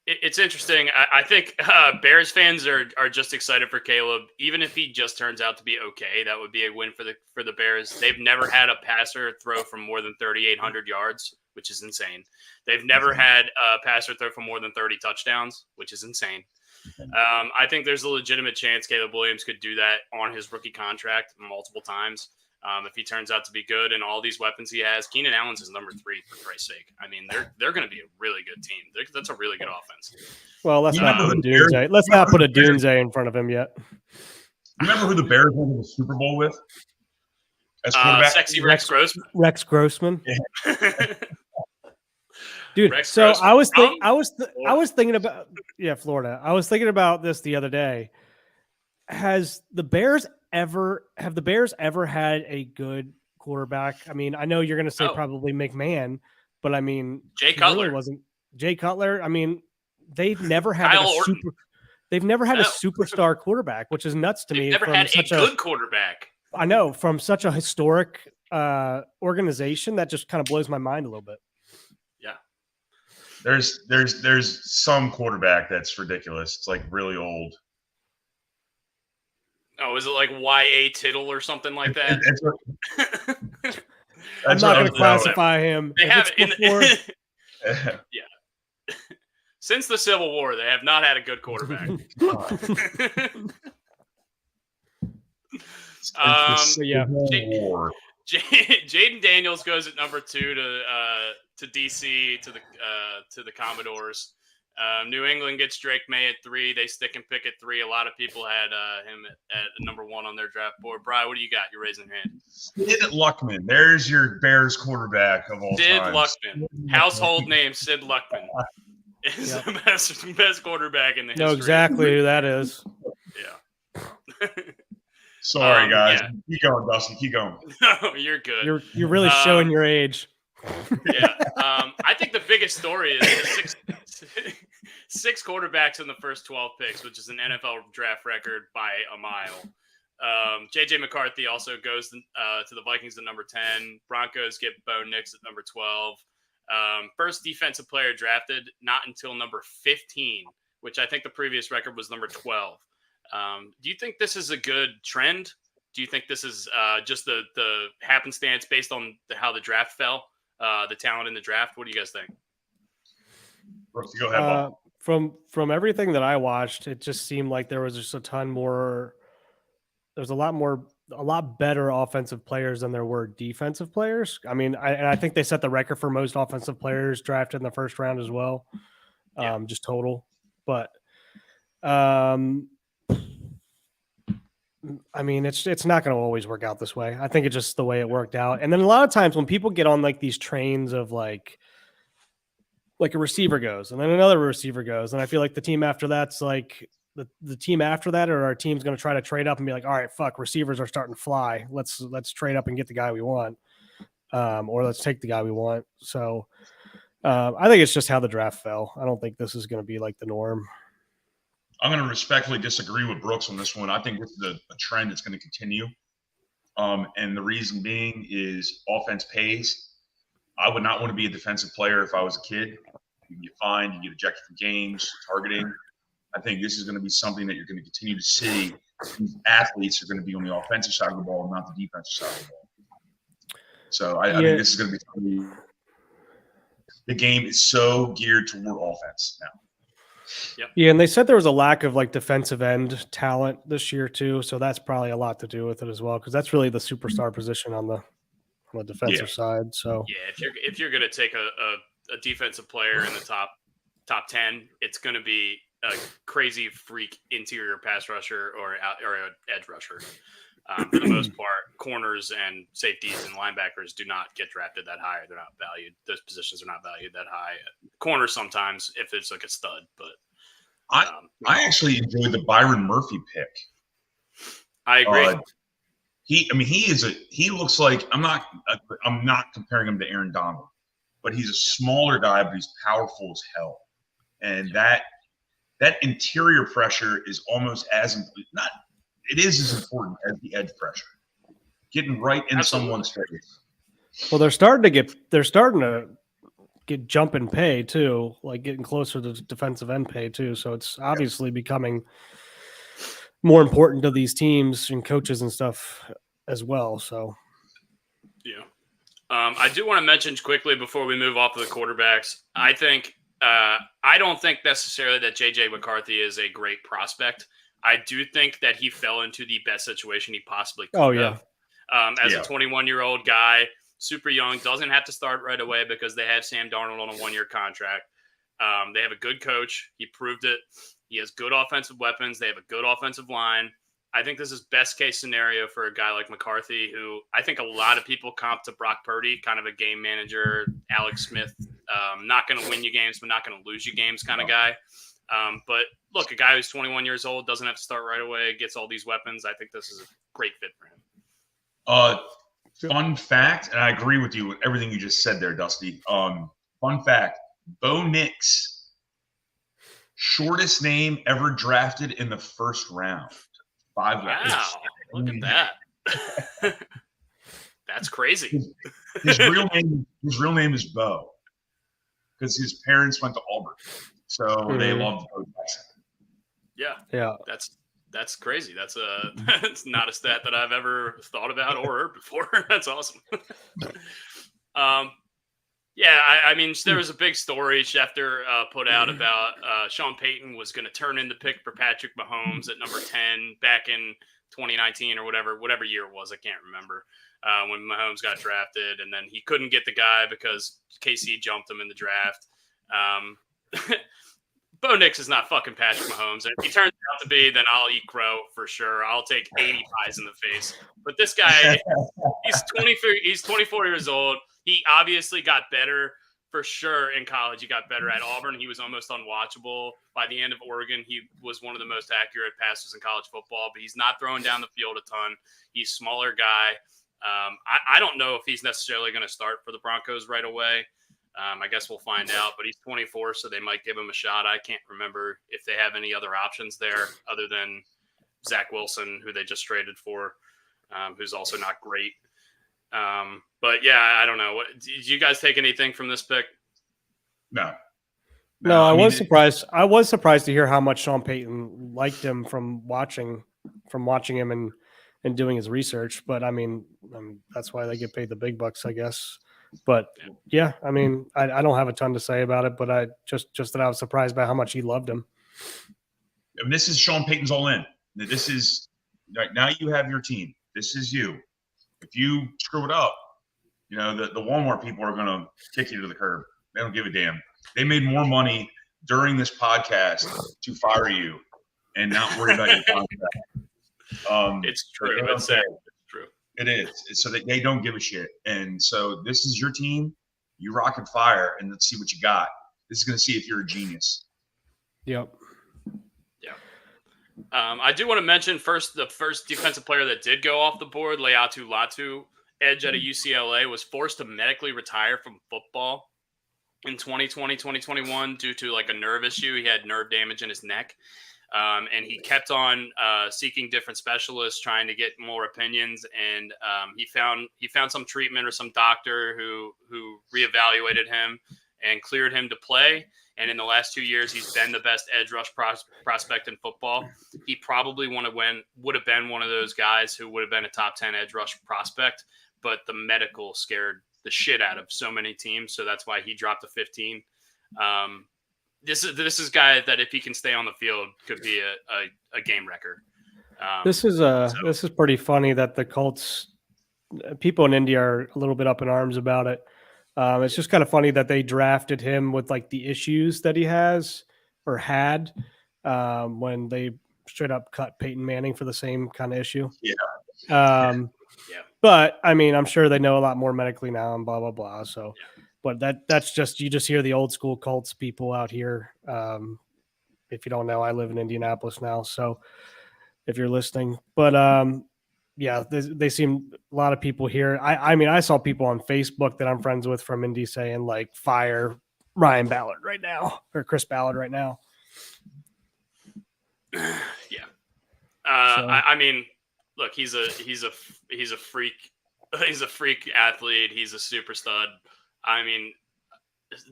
it's interesting. I think Bears fans are just excited for Caleb. Even if he just turns out to be okay, that would be a win for the Bears. They've never had a passer throw from more than 3,800 yards, which is insane. They've never had a passer throw for more than 30 touchdowns, which is insane. I think there's a legitimate chance Caleb Williams could do that on his rookie contract multiple times. If he turns out to be good and all these weapons he has, Keenan Allen's his number 3 for Christ's sake. I mean, they're going to be a really good team. That's a really good offense. Well, let's not put a Dunze in front of him yet. Remember who the Bears won the Super Bowl with? As quarterback? Sexy Rex Grossman. Rex Grossman. Yeah. Dude, Rex so Grossman. I was thinking about Florida. I was thinking about this the other day. Have the Bears ever had a good quarterback? I mean, I know you're going to say probably McMahon, but I mean, Jay Cutler really wasn't Jay Cutler. I mean, they've never had a superstar quarterback, which is nuts to me. They've never had a good quarterback. I know, from such a historic organization, that just kind of blows my mind a little bit. Yeah. There's some quarterback that's ridiculous. It's like really old. Oh, is it like Y.A. Tittle or something like that? I'm not going to classify him. They have yeah. Since the Civil War, they have not had a good quarterback. Jaden Daniels goes at number 2 to DC to the Commodores. New England gets Drake May at 3. They stick and pick at 3. A lot of people had him at number 1 on their draft board. Brian, what do you got? You're raising your hand. Sid Luckman. There's your Bears quarterback of all time. Sid Luckman. Household name, Sid Luckman. is the best quarterback in the history. Know exactly who that is. Yeah. Sorry, guys. Yeah. Keep going, Dustin. Keep going. No, you're good. You're really showing your age. Yeah. I think the biggest story is the six quarterbacks in the first 12 picks, which is an NFL draft record by a mile. J.J. McCarthy also goes to the Vikings at number 10. Broncos get Bo Nix at number 12. First defensive player drafted not until number 15, which I think the previous record was number 12. Do you think this is a good trend? Do you think this is just the happenstance based on how the draft fell, the talent in the draft? What do you guys think? Brooks, go ahead, Bob. From everything that I watched, it just seemed like there was just a ton more. There's a lot better offensive players than there were defensive players. I mean, I think they set the record for most offensive players drafted in the first round as well, just total. But I mean, it's not going to always work out this way. I think it's just the way it worked out. And then a lot of times when people get on like these trains of like a receiver goes and then another receiver goes, and I feel like the team after that's like the team after that, or our team's going to try to trade up and be like, all right, fuck, receivers are starting to fly. Let's trade up and get the guy we want, or let's take the guy we want. So I think it's just how the draft fell. I don't think this is going to be like the norm. I'm going to respectfully disagree with Brooks on this one. I think this is a trend that's going to continue. And the reason being is offense pays. I would not want to be a defensive player if I was a kid. You get fined, you get ejected from games, targeting. I think this is going to be something that you're going to continue to see. These athletes are going to be on the offensive side of the ball, not the defensive side of the ball. So I think this is going to be – the game is so geared toward offense now. Yep. Yeah, and they said there was a lack of like defensive end talent this year too, so that's probably a lot to do with it as well, because that's really the superstar position on the defensive side. So yeah, if you're going to take a defensive player in the top 10, it's going to be a crazy freak interior pass rusher or an edge rusher. For the most part, corners and safeties and linebackers do not get drafted that high. They're not valued. Those positions are not valued that high. Corners sometimes if it's like a stud, but I actually enjoyed the Byron Murphy pick. I agree. He looks like I'm not comparing him to Aaron Donald, but he's a smaller guy, but he's powerful as hell. And that interior pressure is almost as important as the edge pressure. Getting right in someone's face. Well, they're starting to get jump in pay too, like getting closer to defensive end pay too. So it's obviously becoming more important to these teams and coaches and stuff as well. So, yeah. I do want to mention quickly before we move off of the quarterbacks. I think I don't think necessarily that J.J. McCarthy is a great prospect. I do think that he fell into the best situation he possibly could have. As a 21-year-old guy, super young, doesn't have to start right away because they have Sam Darnold on a one-year contract. They have a good coach. He proved it. He has good offensive weapons. They have a good offensive line. I think this is best case scenario for a guy like McCarthy, who I think a lot of people comp to Brock Purdy, kind of a game manager, Alex Smith, not going to win you games, but not going to lose you games kind of guy. But look, a guy who's 21 years old, doesn't have to start right away, gets all these weapons. I think this is a great fit for him. Fun fact, and I agree with you with everything you just said there, Dusty. Fun fact, Bo Nix, shortest name ever drafted in the first round. 5 letters. Wow, look at that. That's crazy. His real name is Bo because his parents went to Auburn. So they loved Bo Jackson. Yeah. That's crazy. That's not a stat that I've ever thought about or heard before. That's awesome. I mean, there was a big story Schefter put out about Sean Payton was going to turn in the pick for Patrick Mahomes at number 10 back in 2019 or whatever year it was. I can't remember when Mahomes got drafted, and then he couldn't get the guy because KC jumped him in the draft. Bo Nix is not fucking Patrick Mahomes. And if he turns out to be, then I'll eat crow for sure. I'll take 80 pies in the face. But this guy, he's 24 years old. He obviously got better for sure in college he got better. At Auburn, he was almost unwatchable. By the end of Oregon, he was one of the most accurate passers in college football, but he's not throwing down the field a ton. He's a smaller guy. I don't know if he's necessarily going to start for the Broncos right away. I guess we'll find out, but he's 24, so they might give him a shot. I can't remember if they have any other options there other than Zach Wilson, who they just traded for, who's also not great. But yeah, I don't know. Did you guys take anything from this pick? No. No, I was surprised. I was surprised to hear how much Sean Payton liked him from watching him and doing his research. But I mean, that's why they get paid the big bucks, I guess. But yeah, I mean, I don't have a ton to say about it, but I just that I was surprised by how much he loved him. And this is Sean Payton's all in. This is right now. You have your team. This is you. If you screw it up, the Walmart people are going to kick you to the curb. They don't give a damn. They made more money during this podcast to fire you and not worry about your contract. It's true. It's true. It is. So they don't give a shit. And so this is your team. You rock and fire, and let's see what you got. This is going to see if you're a genius. Yep. Yeah. I do want to mention the first defensive player that did go off the board, Leatu Latu, edge out of UCLA, was forced to medically retire from football in 2020, 2021 due to like a nerve issue. He had nerve damage in his neck. And he kept on seeking different specialists, trying to get more opinions. And he found some treatment or some doctor who reevaluated him and cleared him to play. And in the last 2 years, he's been the best edge rush prospect in football. He probably would have been one of those guys who would have been a top 10 edge rush prospect, but the medical scared the shit out of so many teams. So that's why he dropped to 15. This is a guy that if he can stay on the field could be a game wrecker. This is pretty funny that the Colts people in India are a little bit up in arms about it. It's just kind of funny that they drafted him with like the issues that he has or had when they straight up cut Peyton Manning for the same kind of issue. Yeah. But I mean, I'm sure they know a lot more medically now and blah, blah, blah. So, but that's just, you just hear the old school Colts people out here. If you don't know, I live in Indianapolis now. So if you're listening, but yeah, they seem a lot of people here. I mean, I saw people on Facebook that I'm friends with from Indy saying like fire Ryan Ballard right now or Chris Ballard right now. Yeah. I mean, look, he's a freak. He's a freak athlete. He's a super stud. I mean,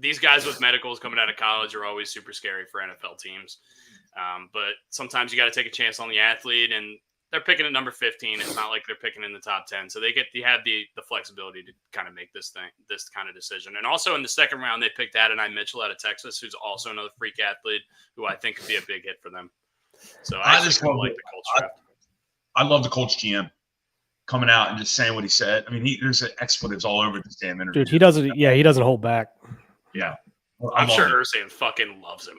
these guys with medicals coming out of college are always super scary for NFL teams. But sometimes you got to take a chance on the athlete, and they're picking at number 15. It's not like they're picking in the top 10. So they have the flexibility to kind of make this kind of decision. And also in the second round, they picked Adonai Mitchell out of Texas, who's also another freak athlete who I think could be a big hit for them. So I just kind of like the Colts draft. I love the Colts GM coming out and just saying what he said. I mean, there's expletives all over this damn interview. Dude, he doesn't hold back. Yeah. Well, I'm sure Irsay fucking loves him.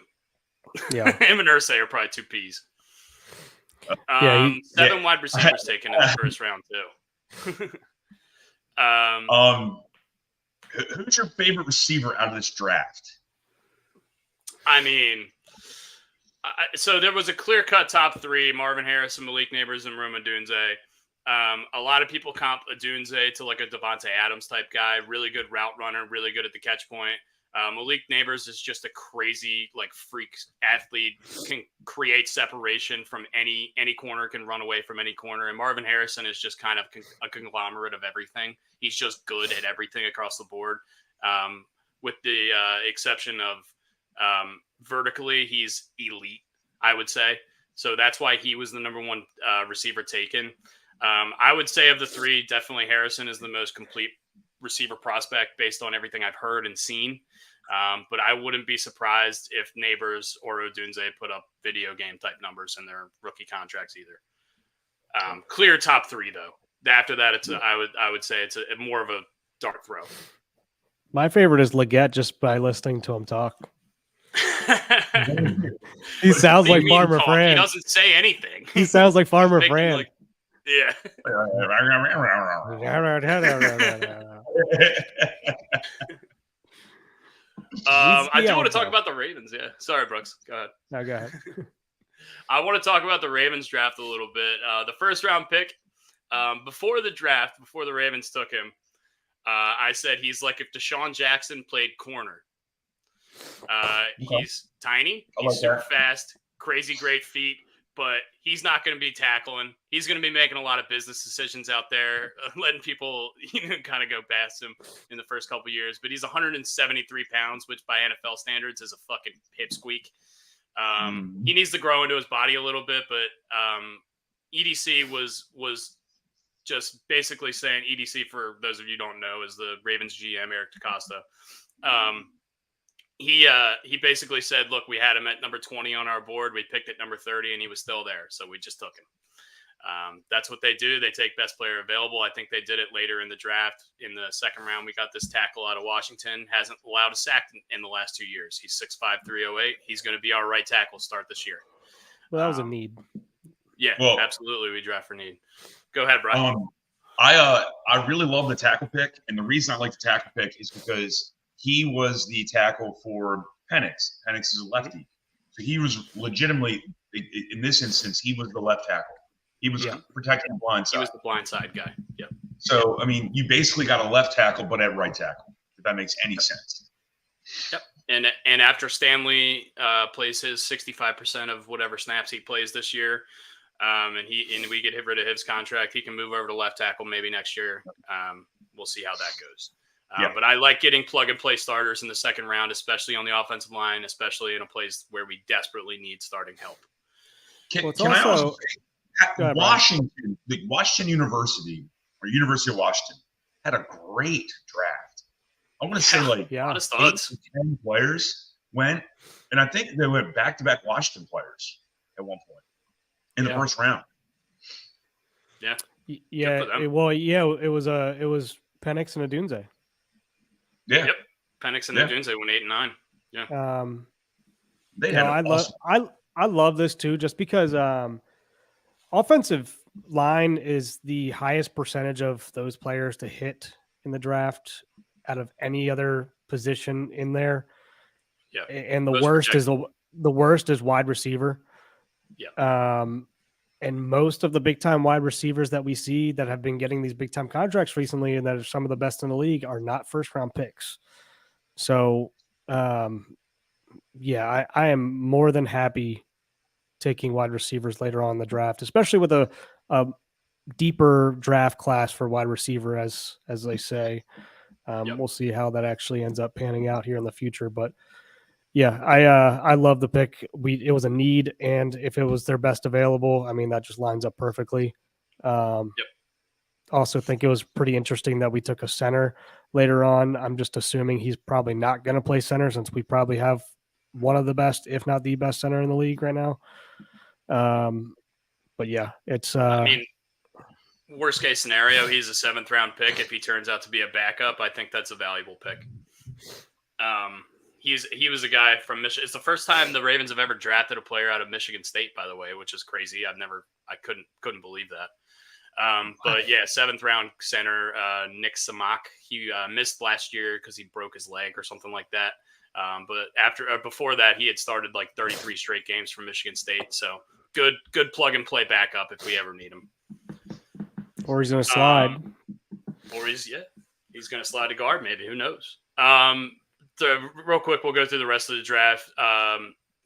Yeah. Him and Irsay are probably two peas. Seven wide receivers taken in the first round too. Who's your favorite receiver out of this draft? I mean, so there was a clear-cut top three: Marvin Harrison, Malik Neighbors, and Rome Odunze. A lot of people comp Odunze to like a Devontae Adams type guy, really good route runner, really good at the catch point. Malik Neighbors is just a crazy, like, freak athlete, can create separation from any corner, can run away from any corner. And Marvin Harrison is just kind of a conglomerate of everything. He's just good at everything across the board, with the exception of vertically, he's elite, I would say. So that's why he was the number one receiver taken. I would say of the three, definitely Harrison is the most complete receiver prospect based on everything I've heard and seen. But I wouldn't be surprised if Neighbors or Odunze put up video game type numbers in their rookie contracts either. Clear top three though. After that, I would say it's more of a dart throw. My favorite is Leggett, just by listening to him talk. He sounds like Farmer Fran. He doesn't say anything. He sounds like Farmer Fran. Yeah. I do want to talk about the Ravens. Yeah. Sorry, Brooks. Go ahead. No, go ahead. I want to talk about the Ravens draft a little bit. The first round pick, before the draft, before the Ravens took him, I said he's like if Deshaun Jackson played corner. He's tiny. He's super fast, crazy great feet, but he's not going to be tackling. He's going to be making a lot of business decisions out there, letting people kind of go past him in the first couple years. But he's 173 pounds, which by NFL standards is a fucking pipsqueak. He needs to grow into his body a little bit, but EDC was just basically saying, EDC, for those of you who don't know, is the Ravens GM, Eric DaCosta. He basically said, look, we had him at number 20 on our board. We picked at number 30 and he was still there. So we just took him. That's what they do. They take best player available. I think they did it later in the draft. In the second round, we got this tackle out of Washington. Hasn't allowed a sack in the last 2 years. He's 6'5", 308. He's going to be our right tackle start this year. Well, that was a need. Yeah, absolutely. We draft for need. Go ahead, Brian. I really love the tackle pick. And the reason I like the tackle pick is because he was the tackle for Penix. Penix is a lefty. So he was legitimately, in this instance, he was the left tackle. He was protecting the blind side. He was the blind side guy. Yep. So, I mean, you basically got a left tackle, but at right tackle, if that makes any sense. Yep. And after Stanley plays his 65% of whatever snaps he plays this year, and we get rid of his contract, he can move over to left tackle maybe next year. We'll see how that goes. But I like getting plug-and-play starters in the second round, especially on the offensive line, especially in a place where we desperately need starting help. Can I also say, Washington University, or University of Washington, had a great draft. I want to say a lot of studs. 8 to 10 players went, and I think they went back-to-back Washington players at one point in the first round. Yeah. It was Penix and Adunze. Yeah. Yep. Penix and Adunze went 8 and 9. Yeah. I love this too, just because offensive line is the highest percentage of those players to hit in the draft out of any other position in there. Yeah. And the worst is wide receiver. Yeah. And most of the big time wide receivers that we see that have been getting these big time contracts recently and that are some of the best in the league are not first round picks. So, I am more than happy taking wide receivers later on in the draft, especially with a deeper draft class for wide receiver, as they say. We'll see how that actually ends up panning out here in the future, but yeah, I love the pick. It was a need, and if it was their best available, I mean, that just lines up perfectly. Also think it was pretty interesting that we took a center later on. I'm just assuming he's probably not going to play center since we probably have one of the best, if not the best center in the league right now. But yeah, it's I mean, worst case scenario, he's a 7th round pick. If he turns out to be a backup, I think that's a valuable pick. He was a guy from Michigan. It's the first time the Ravens have ever drafted a player out of Michigan State, by the way, which is crazy. I couldn't believe that. But yeah, 7th round center, Nick Samak. He missed last year because he broke his leg or something like that. But before that, he had started like 33 straight games for Michigan State. So good plug and play backup if we ever need him. Or he's going to slide. He's going to slide to guard maybe. Who knows? Real quick, we'll go through the rest of the draft.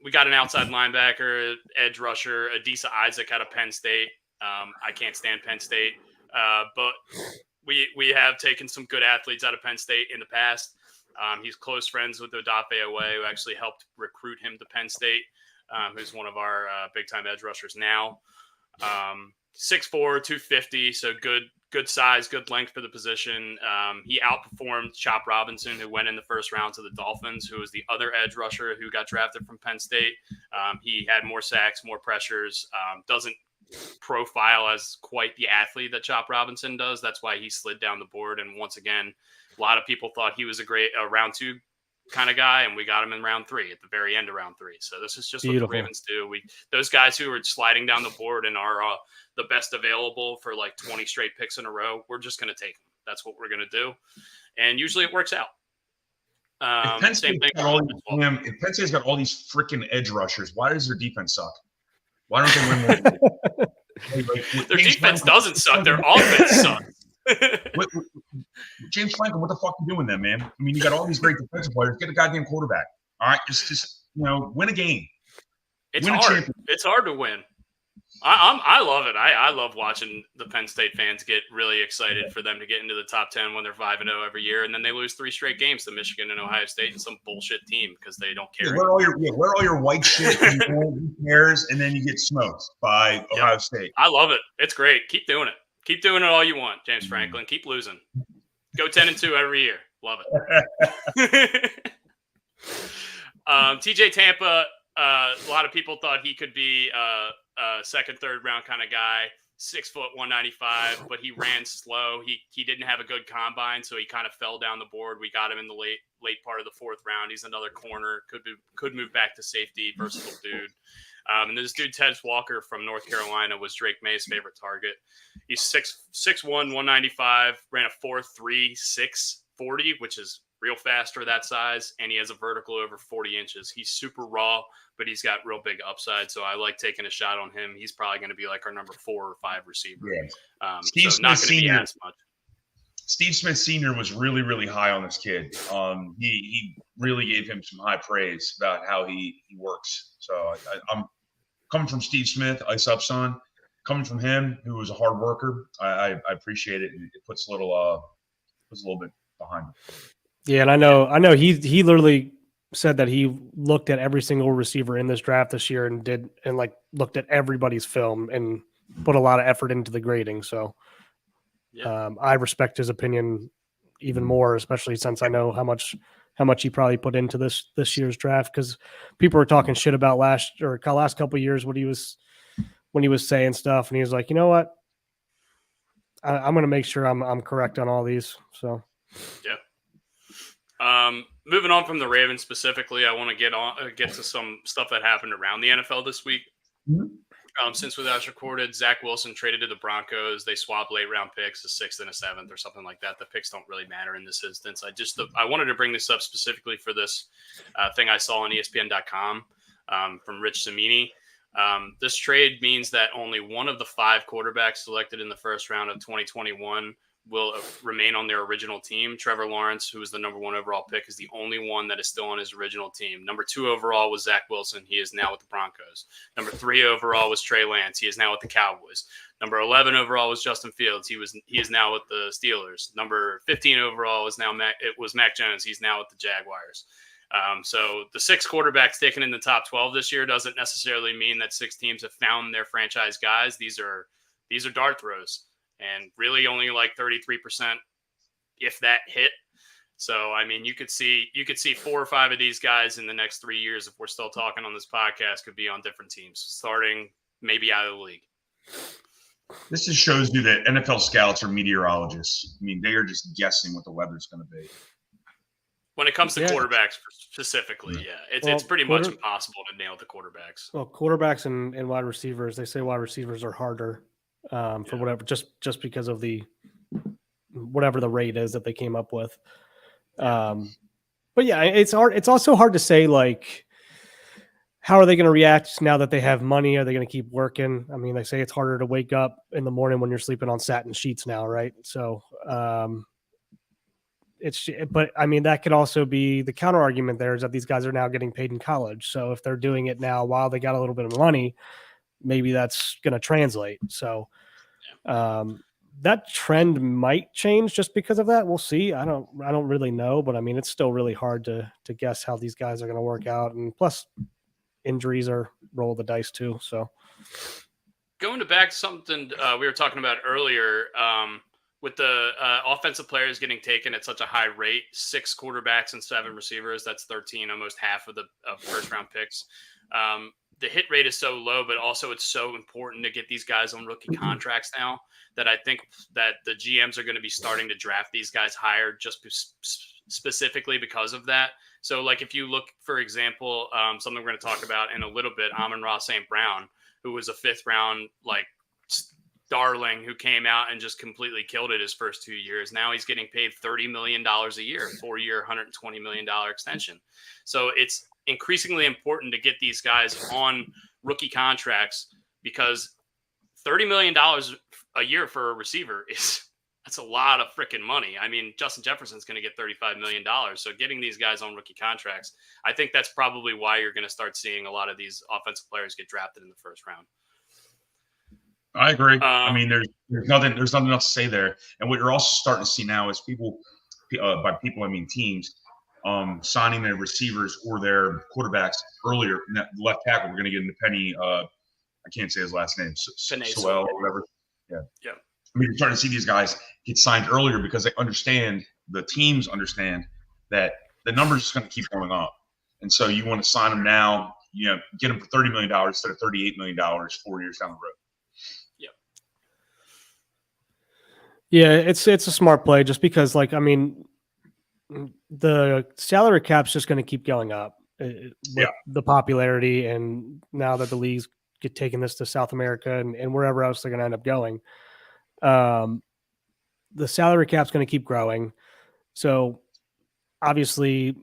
We got an outside linebacker, edge rusher, Adisa Isaac out of Penn State. I can't stand Penn State, but we have taken some good athletes out of Penn State in the past. He's close friends with Odafe Owe, who actually helped recruit him to Penn State, who's one of our big-time edge rushers now. 6'4", 250, so good size, good length for the position. He outperformed Chop Robinson, who went in the first round to the Dolphins, who was the other edge rusher who got drafted from Penn State. He had more sacks, more pressures, doesn't profile as quite the athlete that Chop Robinson does. That's why he slid down the board. And once again, a lot of people thought he was a great round 2 kind of guy, and we got him in round 3 at the very end of round 3. So this is just Beautiful. What the Ravens do. Those guys who are sliding down the board and are the best available for like 20 straight picks in a row, we're just going to take them. That's what we're going to do. And usually it works out. Penn Same thing. If Penn State's got all these freaking edge rushers, why does their defense suck? Why don't they win more? Their defense doesn't suck. Their offense sucks. James Franklin, what the fuck are you doing then, man? I mean, you got all these great defensive players. Get a goddamn quarterback. All right, just win a game. It's hard. It's hard to win. I love it. I love watching the Penn State fans get really excited for them to get into the top 10 when they're 5-0 every year, and then they lose 3 straight games to Michigan and Ohio State and some bullshit team because they don't care. Wear all your white shit and who cares, and then you get smoked by Ohio State. I love it. It's great. Keep doing it. Keep doing it all you want, James Franklin. Keep losing. Go 10-2 every year. Love it. TJ Tampa. A lot of people thought he could be a second, third round kind of guy, 6 foot, 195, but he ran slow. He didn't have a good combine, so he kind of fell down the board. We got him in the late part of the 4th round. He's another corner, could move back to safety, versatile dude. And this dude, Ted Walker from North Carolina, was Drake May's favorite target. He's 6'1", 195, ran a 4.36 40, which is real fast for that size, and he has a vertical over 40 inches. He's super raw, but he's got real big upside, so I like taking a shot on him. He's probably going to be like our number 4 or 5 receiver. Yeah. So not going to be as much. Steve Smith Sr. was really, really high on this kid. He really gave him some high praise about how he works. So I'm coming from Steve Smith, Ice Up son, coming from him, who was a hard worker. I appreciate it. It puts a little bit behind it. Yeah, and I know he literally said that he looked at every single receiver in this draft this year and looked at everybody's film and put a lot of effort into the grading. So I respect his opinion even more, especially since I know how much he probably put into this year's draft, because people were talking shit about last couple of years when he was saying stuff, and he was like, you know what, I'm going to make sure I'm correct on all these. So yeah. Moving on from the Ravens specifically, I want to get to some stuff that happened around the NFL this week. Mm-hmm. Since we last recorded, Zach Wilson traded to the Broncos. They swapped late round picks, a 6th and a 7th or something like that. The picks don't really matter in this instance. I wanted to bring this up specifically for this thing I saw on ESPN.com from Rich Cimini. This trade means that only one of the 5 quarterbacks selected in the first round of 2021 will remain on their original team. Trevor Lawrence, who was the number 1 overall pick, is the only one that is still on his original team. Number 2 overall was Zach Wilson. He is now with the Broncos. Number 3 overall was Trey Lance. He is now with the Cowboys. Number 11 overall was Justin Fields. He is now with the Steelers. Number 15 overall was Mac Jones. He's now with the Jaguars. So the 6 quarterbacks taken in the top 12 this year doesn't necessarily mean that 6 teams have found their franchise guys. These are dart throws. And really only like 33%, if that, hit. So, I mean, you could see 4 or 5 of these guys in the next 3 years, if we're still talking on this podcast, could be on different teams, starting maybe out of the league. This just shows you that NFL scouts are meteorologists. I mean, they are just guessing what the weather's going to be. When it comes to quarterbacks specifically, it's pretty much impossible to nail the quarterbacks. Well, quarterbacks and wide receivers, they say wide receivers are harder. For whatever, just because of the whatever the rate is that they came up with. But yeah, it's hard. It's also hard to say, like, how are they going to react now that they have money? Are they going to keep working? I mean, they say it's harder to wake up in the morning when you're sleeping on satin sheets now, right? So but I mean, that could also be the counter argument there, is that these guys are now getting paid in college. So if they're doing it now while they got a little bit of money, maybe that's going to translate. So that trend might change just because of that. We'll see. I don't really know, but I mean, it's still really hard to guess how these guys are going to work out. And plus injuries are roll of the dice too. So going back to something we were talking about earlier, with the offensive players getting taken at such a high rate, 6 quarterbacks and 7 receivers, that's 13, almost half of the first round picks. The hit rate is so low, but also it's so important to get these guys on rookie contracts now that I think that the GMs are going to be starting to draft these guys higher just specifically because of that. So, like, if you look, for example, something we're going to talk about in a little bit, Amon-Ra St. Brown, who was a 5th round, like, darling who came out and just completely killed it his first 2 years. Now he's getting paid $30 million a year, 4-year, $120 million extension. So it's increasingly important to get these guys on rookie contracts because $30 million a year for a receiver that's a lot of freaking money. I mean, Justin Jefferson's going to get $35 million. So getting these guys on rookie contracts, I think that's probably why you're going to start seeing a lot of these offensive players get drafted in the first round. I agree. I mean, there's nothing else to say there. And what you're also starting to see now is people, by people I mean teams, signing their receivers or their quarterbacks earlier. Left tackle, we're going to get into Penny. I can't say his last name, Sewell or whatever. Yeah. I mean, you're starting to see these guys get signed earlier because the teams understand that the numbers is going to keep going up, and so you want to sign them now. Get them for $30 million instead of $38 million 4 years down the road. Yeah, it's a smart play just because, like, I mean, the salary cap's just going to keep going up with the popularity, and now that the leagues get taking this to South America and wherever else they're going to end up going, the salary cap's going to keep growing. So obviously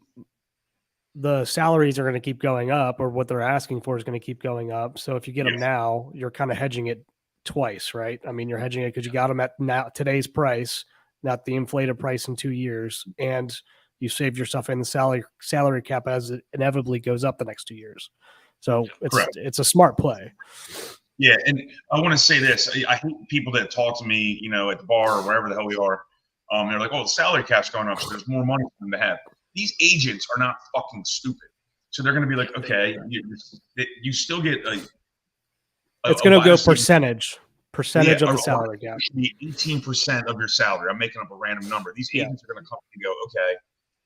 the salaries are going to keep going up, or what they're asking for is going to keep going up. So if you get them now, you're kind of hedging it twice, right? I mean, you're hedging it because you got them at now today's price, not the inflated price in 2 years, and you saved yourself in the salary cap as it inevitably goes up the next 2 years. So it's a smart play. Yeah, and I want to say this: I hate people that talk to me, at the bar or wherever the hell we are. They're like, "Oh, the salary cap's going up, so there's more money for them to have." These agents are not fucking stupid, so they're going to be like, "Okay, you still get it's going to go percentage of the salary cap. It should be 18% of your salary. I'm making up a random number. These agents are going to come and go, okay,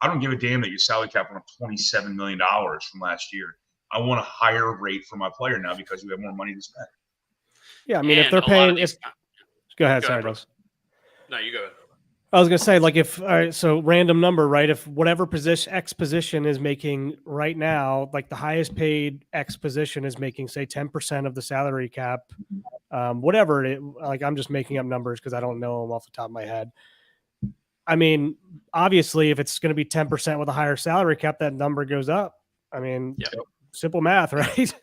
I don't give a damn that your salary cap went up $27 million from last year. I want a higher rate for my player now because you have more money to spend. Yeah, I mean, if they're paying, go ahead, sorry, No, you go ahead. I was going to say, like, so random number, right? If whatever X position is making right now, like the highest paid X position is making, say, 10% of the salary cap, whatever like, I'm just making up numbers because I don't know them off the top of my head. I mean, obviously, if it's going to be 10% with a higher salary cap, that number goes up. I mean, simple math, right?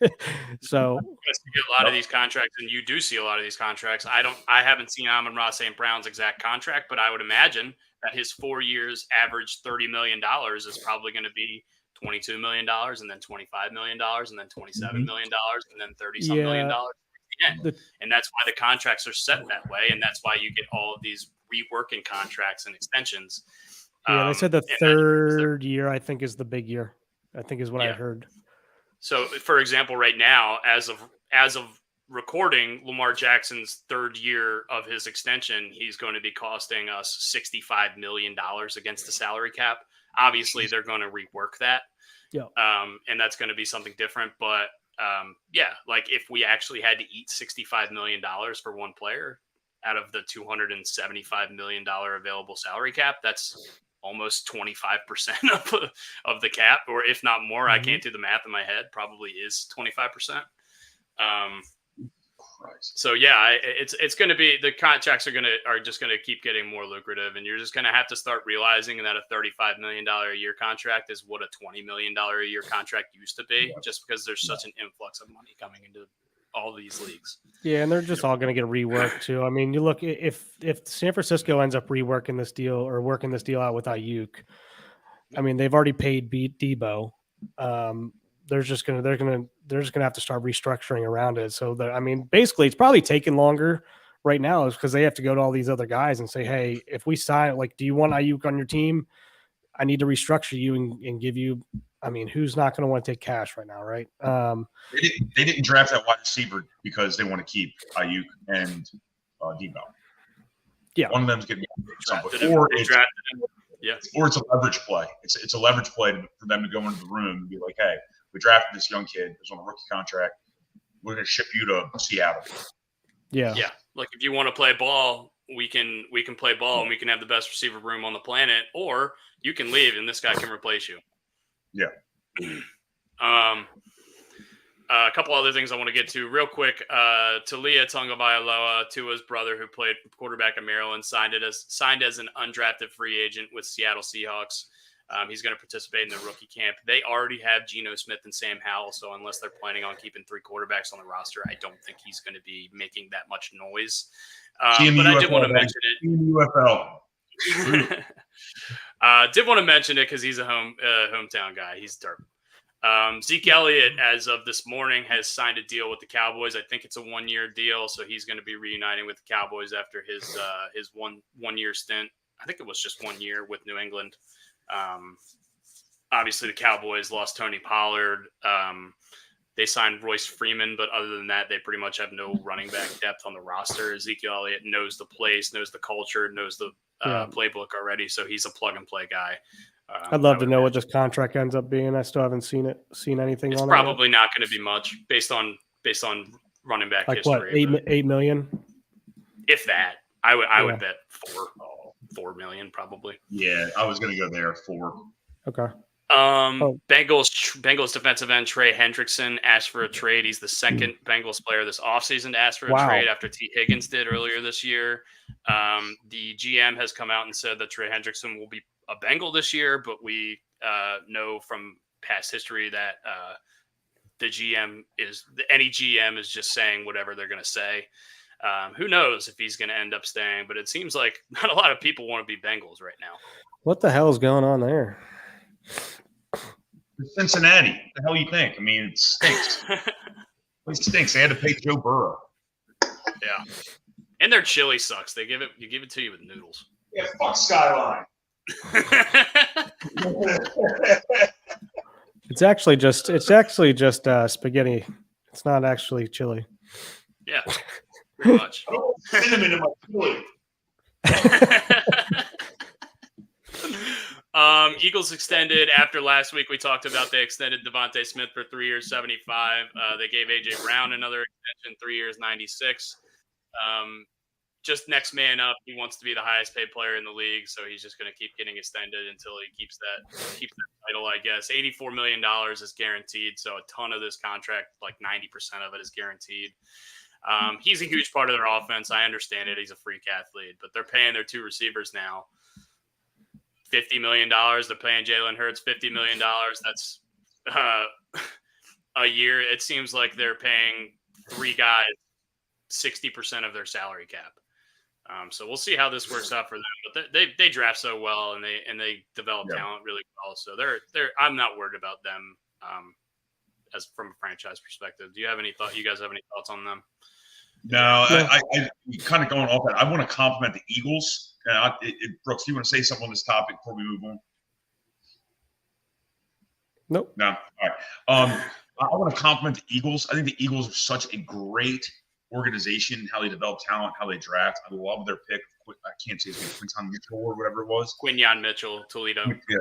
So you see a lot of these contracts, and you do see a lot of these contracts. I haven't seen Amon-Ra St. Brown's exact contract, but I would imagine that his 4 years average $30 million is probably going to be $22 million, and then $25 million, and then $27 million, and then $30-some million again. And that's why the contracts are set that way, and that's why you get all of these reworking contracts and extensions. Yeah, they said the third year, I think, is the big year. I think is what I heard. So, for example, right now, as of recording, Lamar Jackson's third year of his extension, he's going to be costing us $65 million against the salary cap. Obviously, they're going to rework that. Yeah. And that's going to be something different. But like if we actually had to eat $65 million for one player out of the $275 million available salary cap, that's almost 25% of the cap, or if not more. I can't do the math in my head. Probably is 25%. So yeah, it's going to be, the contracts are just going to keep getting more lucrative, and you're just going to have to start realizing that a $35 million a year contract is what a $20 million a year contract used to be, just because there's such an influx of money coming into all these leagues. Yeah, and they're just all going to get reworked too. I mean, you look, if San Francisco ends up reworking this deal or working this deal out with Ayuk, I mean, they've already paid Debo. They're just gonna have to start restructuring around it. So I mean, basically, it's probably taking longer right now is because they have to go to all these other guys and say, hey, if we sign, like, do you want Ayuk on your team? I need to restructure you and give you. I mean, who's not going to want to take cash right now, right? They didn't draft that wide receiver because they want to keep Ayuk and Debo. Yeah, one of them's getting something, or it's a leverage play. It's a leverage play for them to go into the room and be like, hey, we drafted this young kid who's on a rookie contract. We're going to ship you to Seattle. Yeah. Like if you want to play ball, we can play ball and we can have the best receiver room on the planet, or you can leave and this guy can replace you. Yeah. A couple other things I want to get to real quick. Talia Tagovailoa, Tua's brother, who played quarterback at Maryland, signed as an undrafted free agent with Seattle Seahawks. He's going to participate in the rookie camp. They already have Geno Smith and Sam Howell, so unless they're planning on keeping 3 quarterbacks on the roster, I don't think he's going to be making that much noise. But I did want to mention it. Did want to mention it because he's a hometown guy. He's dirt. Zeke Elliott, as of this morning, has signed a deal with the Cowboys. I think it's a 1-year deal, so he's going to be reuniting with the Cowboys after his one-year stint. I think it was just 1 year with New England. Obviously, the Cowboys lost Tony Pollard. They signed Royce Freeman, but other than that, they pretty much have no running back depth on the roster. Ezekiel Elliott knows the place, knows the culture, knows the playbook already, so he's a plug-and-play guy. I'd love to know what this contract ends up being. I still haven't seen anything it's on it. It's probably not going to be much based on running back like history. What, $8 million? If that. I would bet 4 million probably. Yeah, I was going to go there 4. Okay. Bengals defensive end Trey Hendrickson asked for a trade. He's the second Bengals player this offseason to ask for a trade after T. Higgins did earlier this year. The GM has come out and said that Trey Hendrickson will be a Bengal this year, but we know from past history that any GM is just saying whatever they're going to say. Who knows if he's going to end up staying, but it seems like not a lot of people want to be Bengals right now. What the hell is going on there? Cincinnati. What the hell you think? I mean, it stinks. It stinks. They had to pay Joe Burrow. Yeah. And their chili sucks. You give it to you with noodles. Yeah, fuck Skyline. It's actually just spaghetti. It's not actually chili. Yeah, pretty much. I don't want cinnamon in my chili. Eagles extended after last week. We talked about they extended Devontae Smith for 3 years, 75. They gave AJ Brown another extension, 3 years, 96. Just next man up. He wants to be the highest paid player in the league, so he's just going to keep getting extended until he keeps that title, I guess. $84 million is guaranteed, so a ton of this contract, like 90% of it, is guaranteed. He's a huge part of their offense. I understand it. He's a freak athlete, but they're paying their 2 receivers now $50 million. They're paying Jalen Hurts $50 million. That's a year. It seems like they're paying 3 guys 60% of their salary cap. So we'll see how this works out for them. But they draft so well and they develop talent really well. So I'm not worried about them as from a franchise perspective. Do you have any thought? You guys have any thoughts on them? No, I kind of going off that. I want to compliment the Eagles. Brooks, do you want to say something on this topic before we move on? Nope. No. All right. I want to compliment the Eagles. I think the Eagles are such a great organization, how they develop talent, how they draft. I love their pick. I can't say his name, Quinton Mitchell or whatever it was. Quinyon Mitchell, Toledo. Yeah.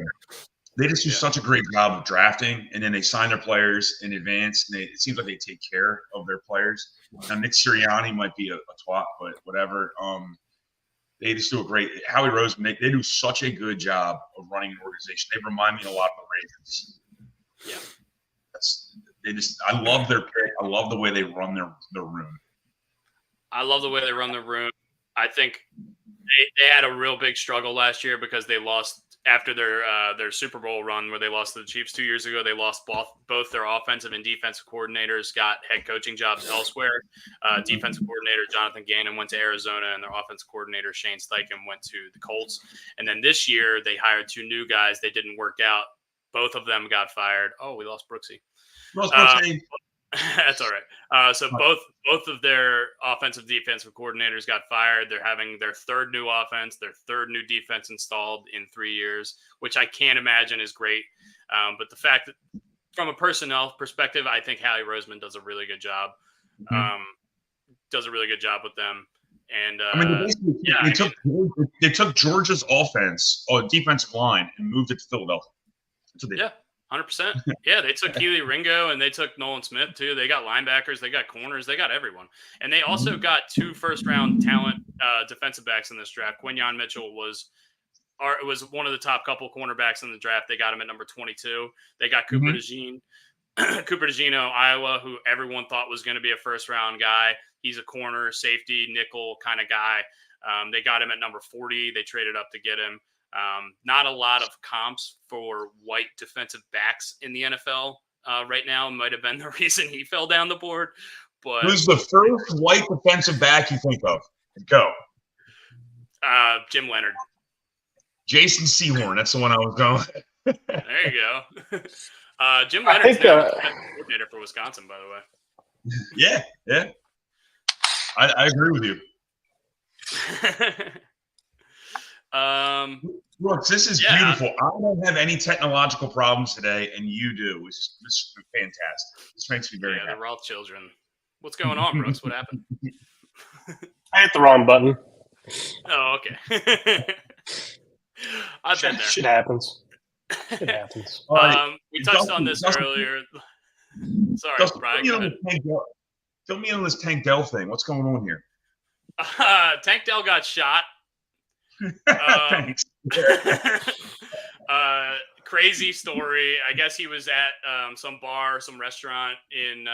They just do such a great job of drafting, and then they sign their players in advance. And it seems like they take care of their players. Now, Nick Sirianni might be a twat, but whatever. They just do a great – Howie Roseman, they do such a good job of running an organization. They remind me a lot of the Ravens. Yeah. I love their pick. I love the way they run their room. I love the way they run the room. I think they had a real big struggle last year because they lost after their Super Bowl run where they lost to the Chiefs 2 years ago. They lost both their offensive and defensive coordinators, got head coaching jobs elsewhere. Defensive coordinator Jonathan Gannon went to Arizona, and their offensive coordinator Shane Steichen went to the Colts. And then this year they hired 2 new guys. They didn't work out. Both of them got fired. Oh, we lost Brooksy. That's all right. So both of their offensive defensive coordinators got fired. They're having their 3rd new offense, their 3rd new defense installed in 3 years, which I can't imagine is great. But the fact that from a personnel perspective, I think Howie Roseman does a really good job. Does a really good job with them. And they took Georgia's offense or defensive line and moved it to Philadelphia. That's what they did. 100%. Yeah, they took Keely Ringo and they took Nolan Smith too. They got linebackers, they got corners, they got everyone. And they also got 2 first-round talent defensive backs in this draft. Quinyon Mitchell was one of the top couple cornerbacks in the draft. They got him at number 22. They got Cooper DeJean Cooper DeGino, Iowa, who everyone thought was going to be a first-round guy. He's a corner, safety, nickel kind of guy. They got him at number 40. They traded up to get him. Not a lot of comps for white defensive backs in the NFL right now. Might have been the reason he fell down the board. But who's the first white defensive back you think of? Go. Jim Leonard. Jason Sehorn. That's the one I was going. There you go. Jim Leonard's now the coordinator for Wisconsin, by the way. Yeah. I agree with you. Look, this is beautiful. I don't have any technological problems today, and you do. This is fantastic. This makes me very happy. The Roth children. What's going on, Brooks? What happened? I hit the wrong button. Oh, okay. I've been there. Shit happens. It happens. We touched on this earlier. Sorry, Brian. Fill me in on this Tank Dell thing. What's going on here? Tank Dell got shot. Thanks. Crazy story. I guess he was at some bar, some restaurant in.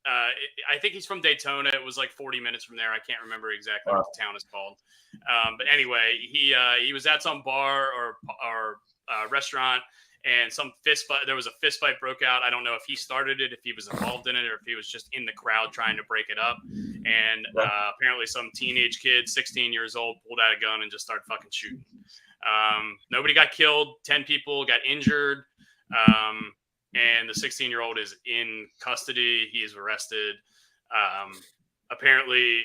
I think he's from Daytona. It was like 40 minutes from there. I can't remember exactly what the town is called. But anyway, he was at some bar or restaurant, and there was a fist fight broke out. I don't know if he started it, if he was involved in it, or if he was just in the crowd trying to break it up. And apparently some teenage kid, 16 years old, pulled out a gun and just started fucking shooting. Nobody got killed. 10 people got injured. And the 16-year-old is in custody. He is arrested. Apparently,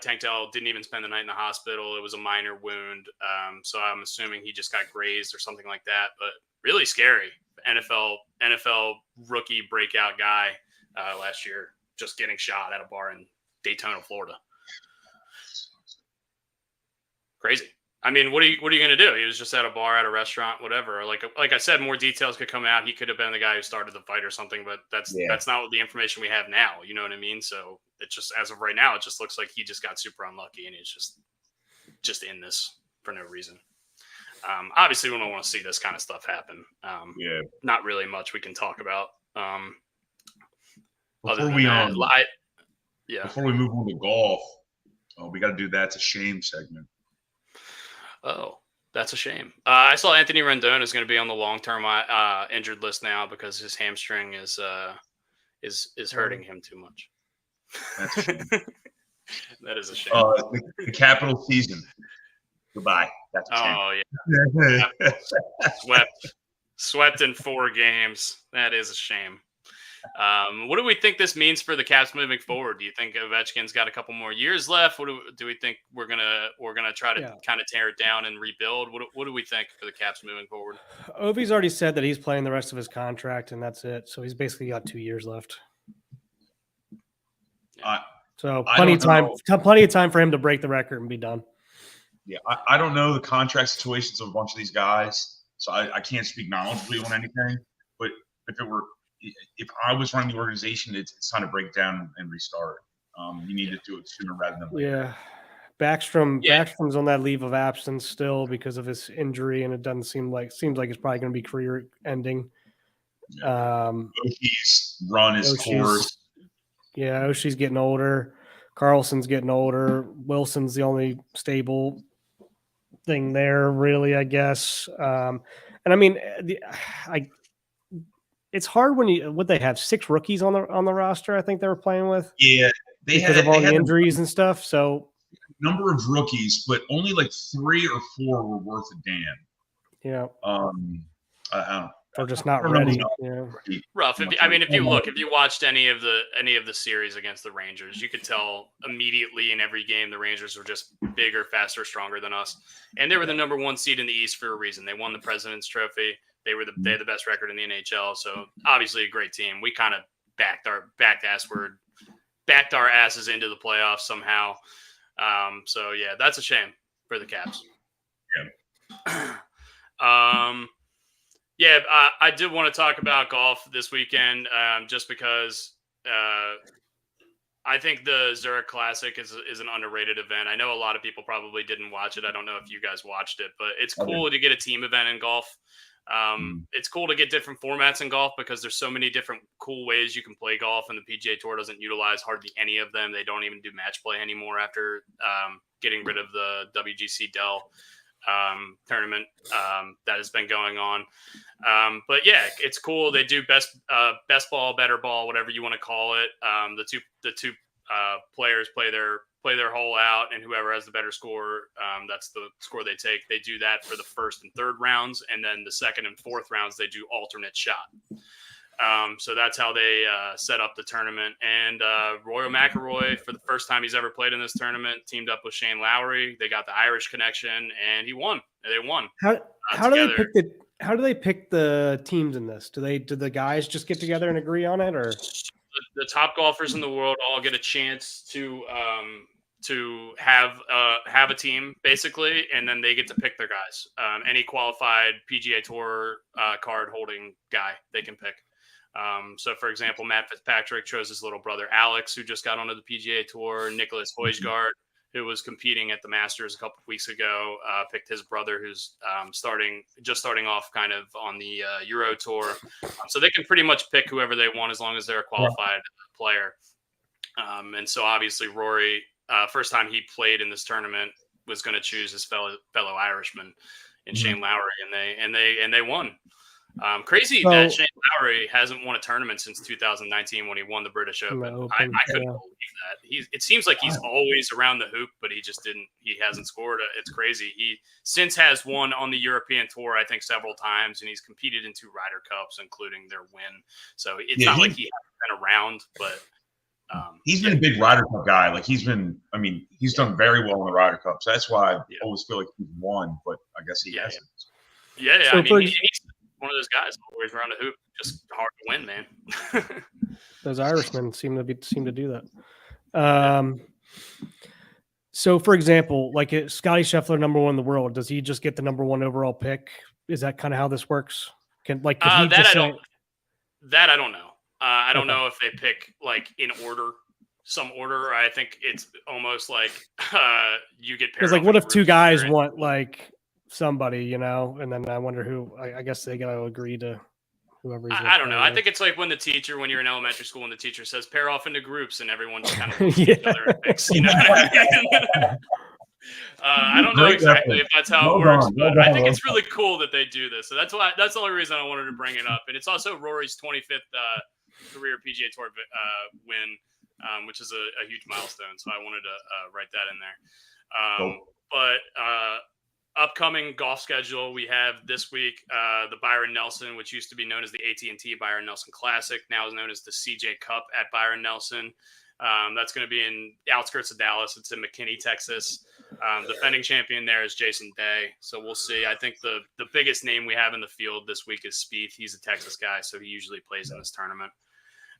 Tank Dell didn't even spend the night in the hospital. It was a minor wound. So I'm assuming he just got grazed or something like that. But really scary. NFL rookie breakout guy last year, just getting shot at a bar in Daytona, Florida. Crazy. I mean, what are you going to do? He was just at a bar, at a restaurant, whatever. Like I said, more details could come out. He could have been the guy who started the fight or something, but that's not what the information we have now. You know what I mean? So it just, as of right now, it just looks like he just got super unlucky and he's just in this for no reason. Obviously, we don't want to see this kind of stuff happen. Not really much we can talk about. Before we move on to golf, we got to do That's a Shame segment. Oh, that's a shame. I saw Anthony Rendon is going to be on the long-term injured list now because his hamstring is hurting him too much. That's a shame. That is a shame. The capital season. Goodbye. That's a shame. Oh yeah. Swept in 4 games. That is a shame. What do we think this means for the Caps moving forward? Do you think Ovechkin's got a couple more years left? What do we think we're gonna try to kind of tear it down and rebuild? What do we think for the Caps moving forward? Ovi's already said that he's playing the rest of his contract and that's it. So he's basically got 2 years left. So plenty of time for him to break the record and be done. Yeah, I don't know the contract situations of a bunch of these guys, so I can't speak knowledgeably on anything. But if I was running the organization, it's time to break down and restart. You need to do it sooner rather than later. Yeah. Backstrom's on that leave of absence still because of his injury, and it seems like it's probably going to be career ending. Oshie's run his course. Yeah, Oshie's getting older. Carlson's getting older. Wilson's the only stable thing there, really, I guess. And I mean, it's hard when they have 6 rookies on the roster. I think they were playing with. Yeah, because of all the injuries and stuff. So number of rookies, but only like 3 or 4 were worth a damn. Yeah. Or just not ready. Yeah. Rough. If you watched any of the series against the Rangers, you could tell immediately in every game the Rangers were just bigger, faster, stronger than us, and they were the number 1 seed in the East for a reason. They won the President's Trophy. They had the best record in the NHL. So obviously a great team. We kind of backed our asses into the playoffs somehow. So yeah, that's a shame for the Caps. Yeah. I did want to talk about golf this weekend, just because I think the Zurich Classic is an underrated event. I know a lot of people probably didn't watch it. I don't know if you guys watched it, but it's cool to get a team event in golf. It's cool to get different formats in golf because there's so many different cool ways you can play golf, and the PGA Tour doesn't utilize hardly any of them. They don't even do match play anymore after getting rid of the WGC Dell tournament that has been going on. But yeah, it's cool. They do best ball, better ball, whatever you want to call it. The two players play their hole out, and whoever has the better score, that's the score they take. They do that for the first and third rounds, and then the second and fourth rounds they do alternate shot. So that's how they set up the tournament. And Royal McIlroy, for the first time he's ever played in this tournament, teamed up with Shane Lowry. They got the Irish connection, and he won. They won. How do they pick the teams in this? Do the guys just get together and agree on it, or the top golfers in the world all get a chance to have a team basically, and then they get to pick their guys. Any qualified PGA Tour card holding guy they can pick. So, for example, Matt Fitzpatrick chose his little brother Alex, who just got onto the PGA Tour. Nicholas Højgaard, who was competing at the Masters a couple of weeks ago, picked his brother, who's just starting off kind of on the Euro Tour. So they can pretty much pick whoever they want as long as they're a qualified player. And so obviously Rory, first time he played in this tournament, was going to choose his fellow Irishman in Shane Lowry, and they won. Crazy that Shane Lowry hasn't won a tournament since 2019 when he won the British Open. I couldn't believe that. It seems like he's always around the hoop, but he hasn't scored. It's crazy. He since has won on the European Tour, I think, several times, and he's competed in 2 Ryder Cups, including their win. So it's not like he hasn't been around, but he's been a big Ryder Cup guy. Like he's done very well in the Ryder Cup. So that's why I always feel like he's won, but I guess he hasn't. Yeah. So I mean, he's one of those guys always around the hoop, just hard to win, man. Those Irishmen seem to do that. So, for example, like Scotty Scheffler, number 1 in the world, does he just get the number 1 overall pick? Is that kind of how this works? I don't know. I don't know if they pick like in order, some order. I think it's almost like you get paired. Because like, what if 2 guys want like somebody, and then I wonder who. I guess they got to agree to whoever. I don't know. I think it's like when you're in elementary school, and the teacher says pair off into groups, and everyone just kind of looks at each other and picks. You know what I mean? I don't know exactly if that's how it works, but I think it's really cool that they do this. So that's the only reason I wanted to bring it up. And it's also Rory's 25th career PGA Tour win, which is a huge milestone. So I wanted to write that in there. But upcoming golf schedule, we have this week the Byron Nelson, which used to be known as the AT&T Byron Nelson Classic, now is known as the CJ Cup at Byron Nelson. That's going to be in the outskirts of Dallas. It's in McKinney, Texas. The defending champion there is Jason Day. So we'll see. I think the biggest name we have in the field this week is Spieth. He's a Texas guy, so he usually plays in this tournament.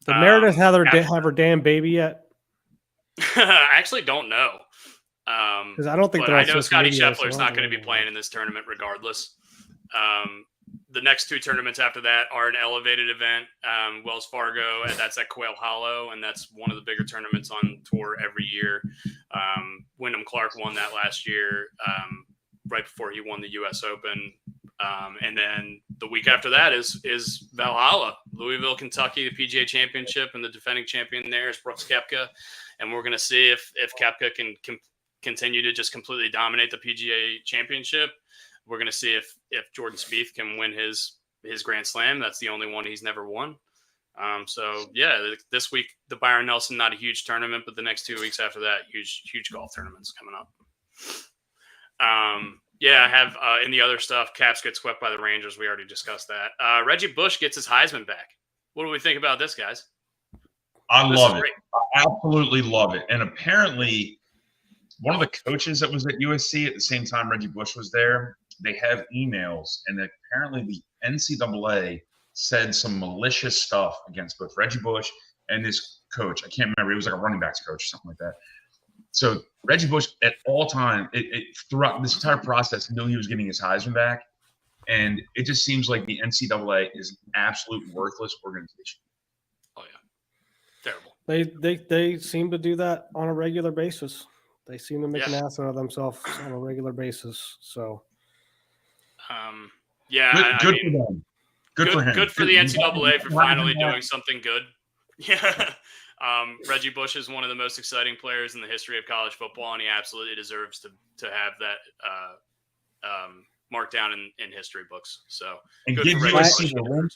Did Meredith have her damn baby yet? I actually don't know. Because I don't think I know Scotty Scheffler's not going to be playing in this tournament regardless. The next 2 tournaments after that are an elevated event, Wells Fargo, and that's at Quail Hollow, and that's one of the bigger tournaments on tour every year. Wyndham Clark won that last year, right before he won the U.S. Open. And then the week after that is Valhalla, Louisville, Kentucky, the PGA Championship, and the defending champion there is Brooks Koepka. And we're going to see if Koepka can continue to just completely dominate the PGA Championship. We're going to see if Jordan Spieth can win his Grand Slam. That's the only one he's never won. So yeah, this week the Byron Nelson, not a huge tournament, but the next 2 weeks after that, huge golf tournaments coming up. Yeah, I have in the other stuff, Caps get swept by the Rangers. We already discussed that. Reggie Bush gets his Heisman back. What do we think about this, guys? I love it. I absolutely love it. And apparently, one of the coaches that was at USC at the same time Reggie Bush was there, they have emails, and apparently the NCAA said some malicious stuff against both Reggie Bush and this coach. I can't remember. It was like a running backs coach or something like that. So Reggie Bush at all time, throughout this entire process, knew he was getting his Heisman back. And it just seems like the NCAA is an absolute worthless organization. Oh, yeah. Terrible. They seem to do that on a regular basis. They seem to make an ass out of themselves on a regular basis. So, Yeah, Good for them. Good for him. Good for the NCAA for finally doing something good. Yeah. Reggie Bush is one of the most exciting players in the history of college football, and he absolutely deserves to have that marked down in history books. So and good give for Reggie USC Bush.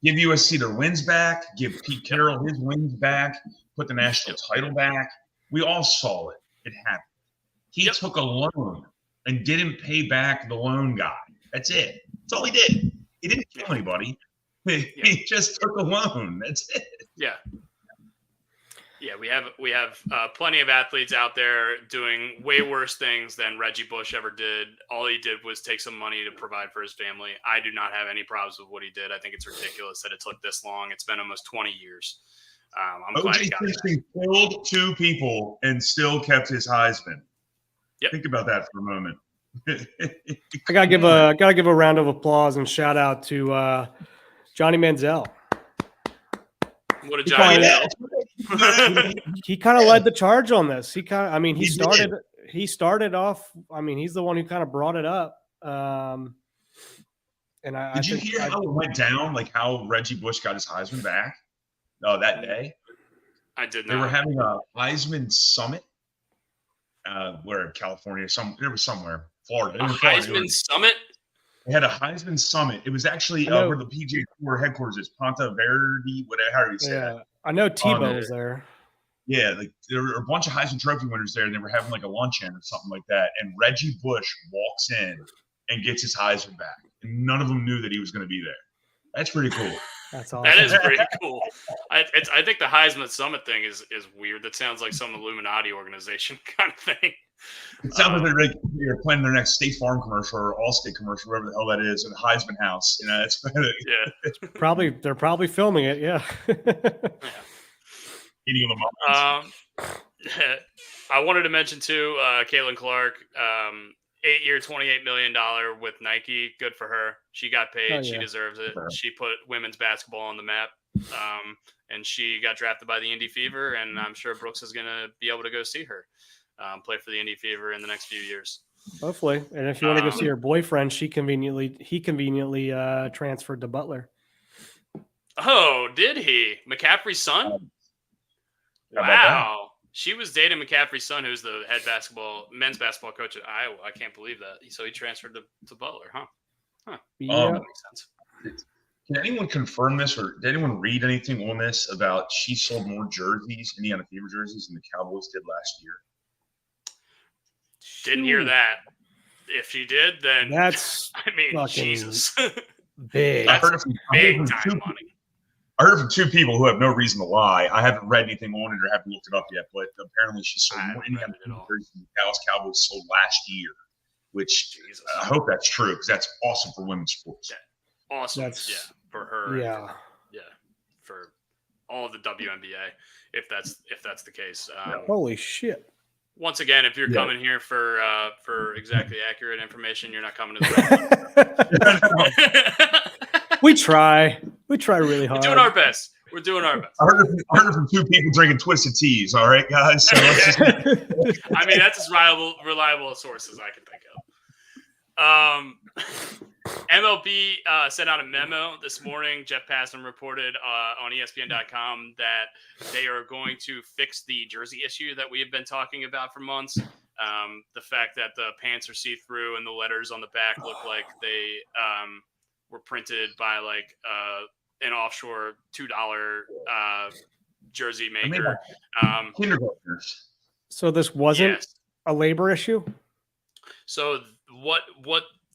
give USC their wins back. Give Pete Carroll his wins back. Put the national title back. We all saw it. It happened. He took a loan and didn't pay back the loan guy. That's it. That's all he did. He didn't kill anybody. He just took a loan. That's it. Yeah. Yeah, we have plenty of athletes out there doing way worse things than Reggie Bush ever did. All he did was take some money to provide for his family. I do not have any problems with what he did. I think it's ridiculous that it took this long. It's been almost 20 years. I'm glad he got Simpson killed 2 people and still kept his Heisman. Yep. Think about that for a moment. I gotta give a round of applause and shout out to Johnny Manziel. What a Johnny He kind of led the charge on this. He started off. I mean, he's the one who kind of brought it up. And Did you hear how it went down? Like how Reggie Bush got his Heisman back? That day. I did not. They were having a Heisman summit. Where California? It was somewhere. Florida. Heisman summit. They had a Heisman summit. It was actually where the PGA Tour headquarters is, Ponte Verde, whatever. How do you say that? I know Tebow was there. Yeah, like there were a bunch of Heisman Trophy winners there, and they were having like a luncheon or something like that. And Reggie Bush walks in and gets his Heisman back, and none of them knew that he was going to be there. That's pretty cool. That's awesome. That is pretty cool. I think the Heisman Summit thing is weird. That sounds like some Illuminati organization kind of thing. It sounds like they're planning their next State Farm commercial or Allstate commercial, whatever the hell that is, in the Heisman House. You know, it's they're probably filming it. Yeah. Eating them up. I wanted to mention too, Caitlin Clark, 8-year, $28 million with Nike. Good for her. She got paid. Yeah. She deserves it. She put women's basketball on the map. And she got drafted by the Indy Fever, and I'm sure Brooks is going to be able to go see her play for the Indy Fever in the next few years. Hopefully. And if you want to go see her boyfriend, he conveniently transferred to Butler. Oh, did he? McCaffrey's son? Wow. She was dating McCaffrey's son, who's the head men's basketball coach at Iowa. I can't believe that. So he transferred to Butler, huh? Yeah. That makes sense. Can anyone confirm this, or did anyone read anything on this about she sold more jerseys, Indiana Fever jerseys, than the Cowboys did last year? Didn't hear that. If she did, then that's Jesus. Big. I heard it from big time money. I heard it from 2 people who have no reason to lie. I haven't read anything on it or haven't looked it up yet, but apparently she sold more Indiana Fever jerseys than the Dallas Cowboys sold last year, which I hope that's true because that's awesome for women's sports. Yeah. Awesome. For her. Yeah. For all of the WNBA, if that's the case. Holy shit. Once again, if you're coming here for exactly accurate information, you're not coming to the right. We try really hard. We're doing our best. I heard it from 2 people drinking Twisted Teas. All right, guys. So I mean, that's as reliable a source as I can think of. MLB sent out a memo this morning. Jeff Passan reported on ESPN.com that they are going to fix the jersey issue that we have been talking about for months. The fact that the pants are see-through and the letters on the back look like they were printed by like an offshore $2 jersey maker. Kindergartners. So this wasn't a labor issue? So what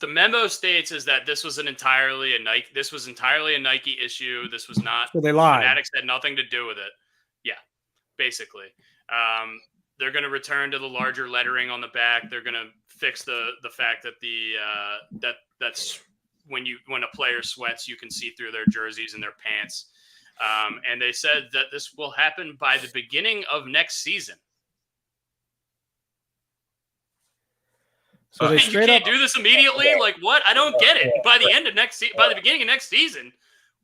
the memo states is that this was entirely a Nike issue. This was not. So they lied. Fanatics had nothing to do with it. Yeah, basically. They're going to return to the larger lettering on the back. They're going to fix the fact that that's when a player sweats, you can see through their jerseys and their pants. And they said that this will happen by the beginning of next season. So they straight you can't do this immediately? Like what? I don't get it. By the end of by the beginning of next season,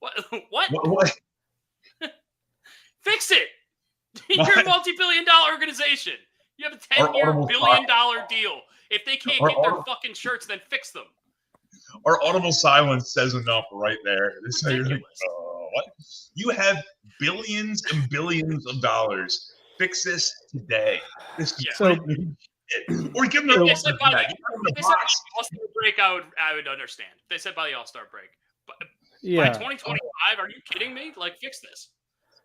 what? Fix it. You're a multi-billion-dollar organization. You have a 10-year $1 billion deal. If they can't get their fucking shirts, then fix them. Our audible silence says enough right there. This is like, what? You have billions and billions of dollars. Fix this today. This is So- or give them If the they said by box. the All-Star break, I would understand. If they said by the All-Star break. But by Yeah. 2025, are you kidding me? Like, fix this.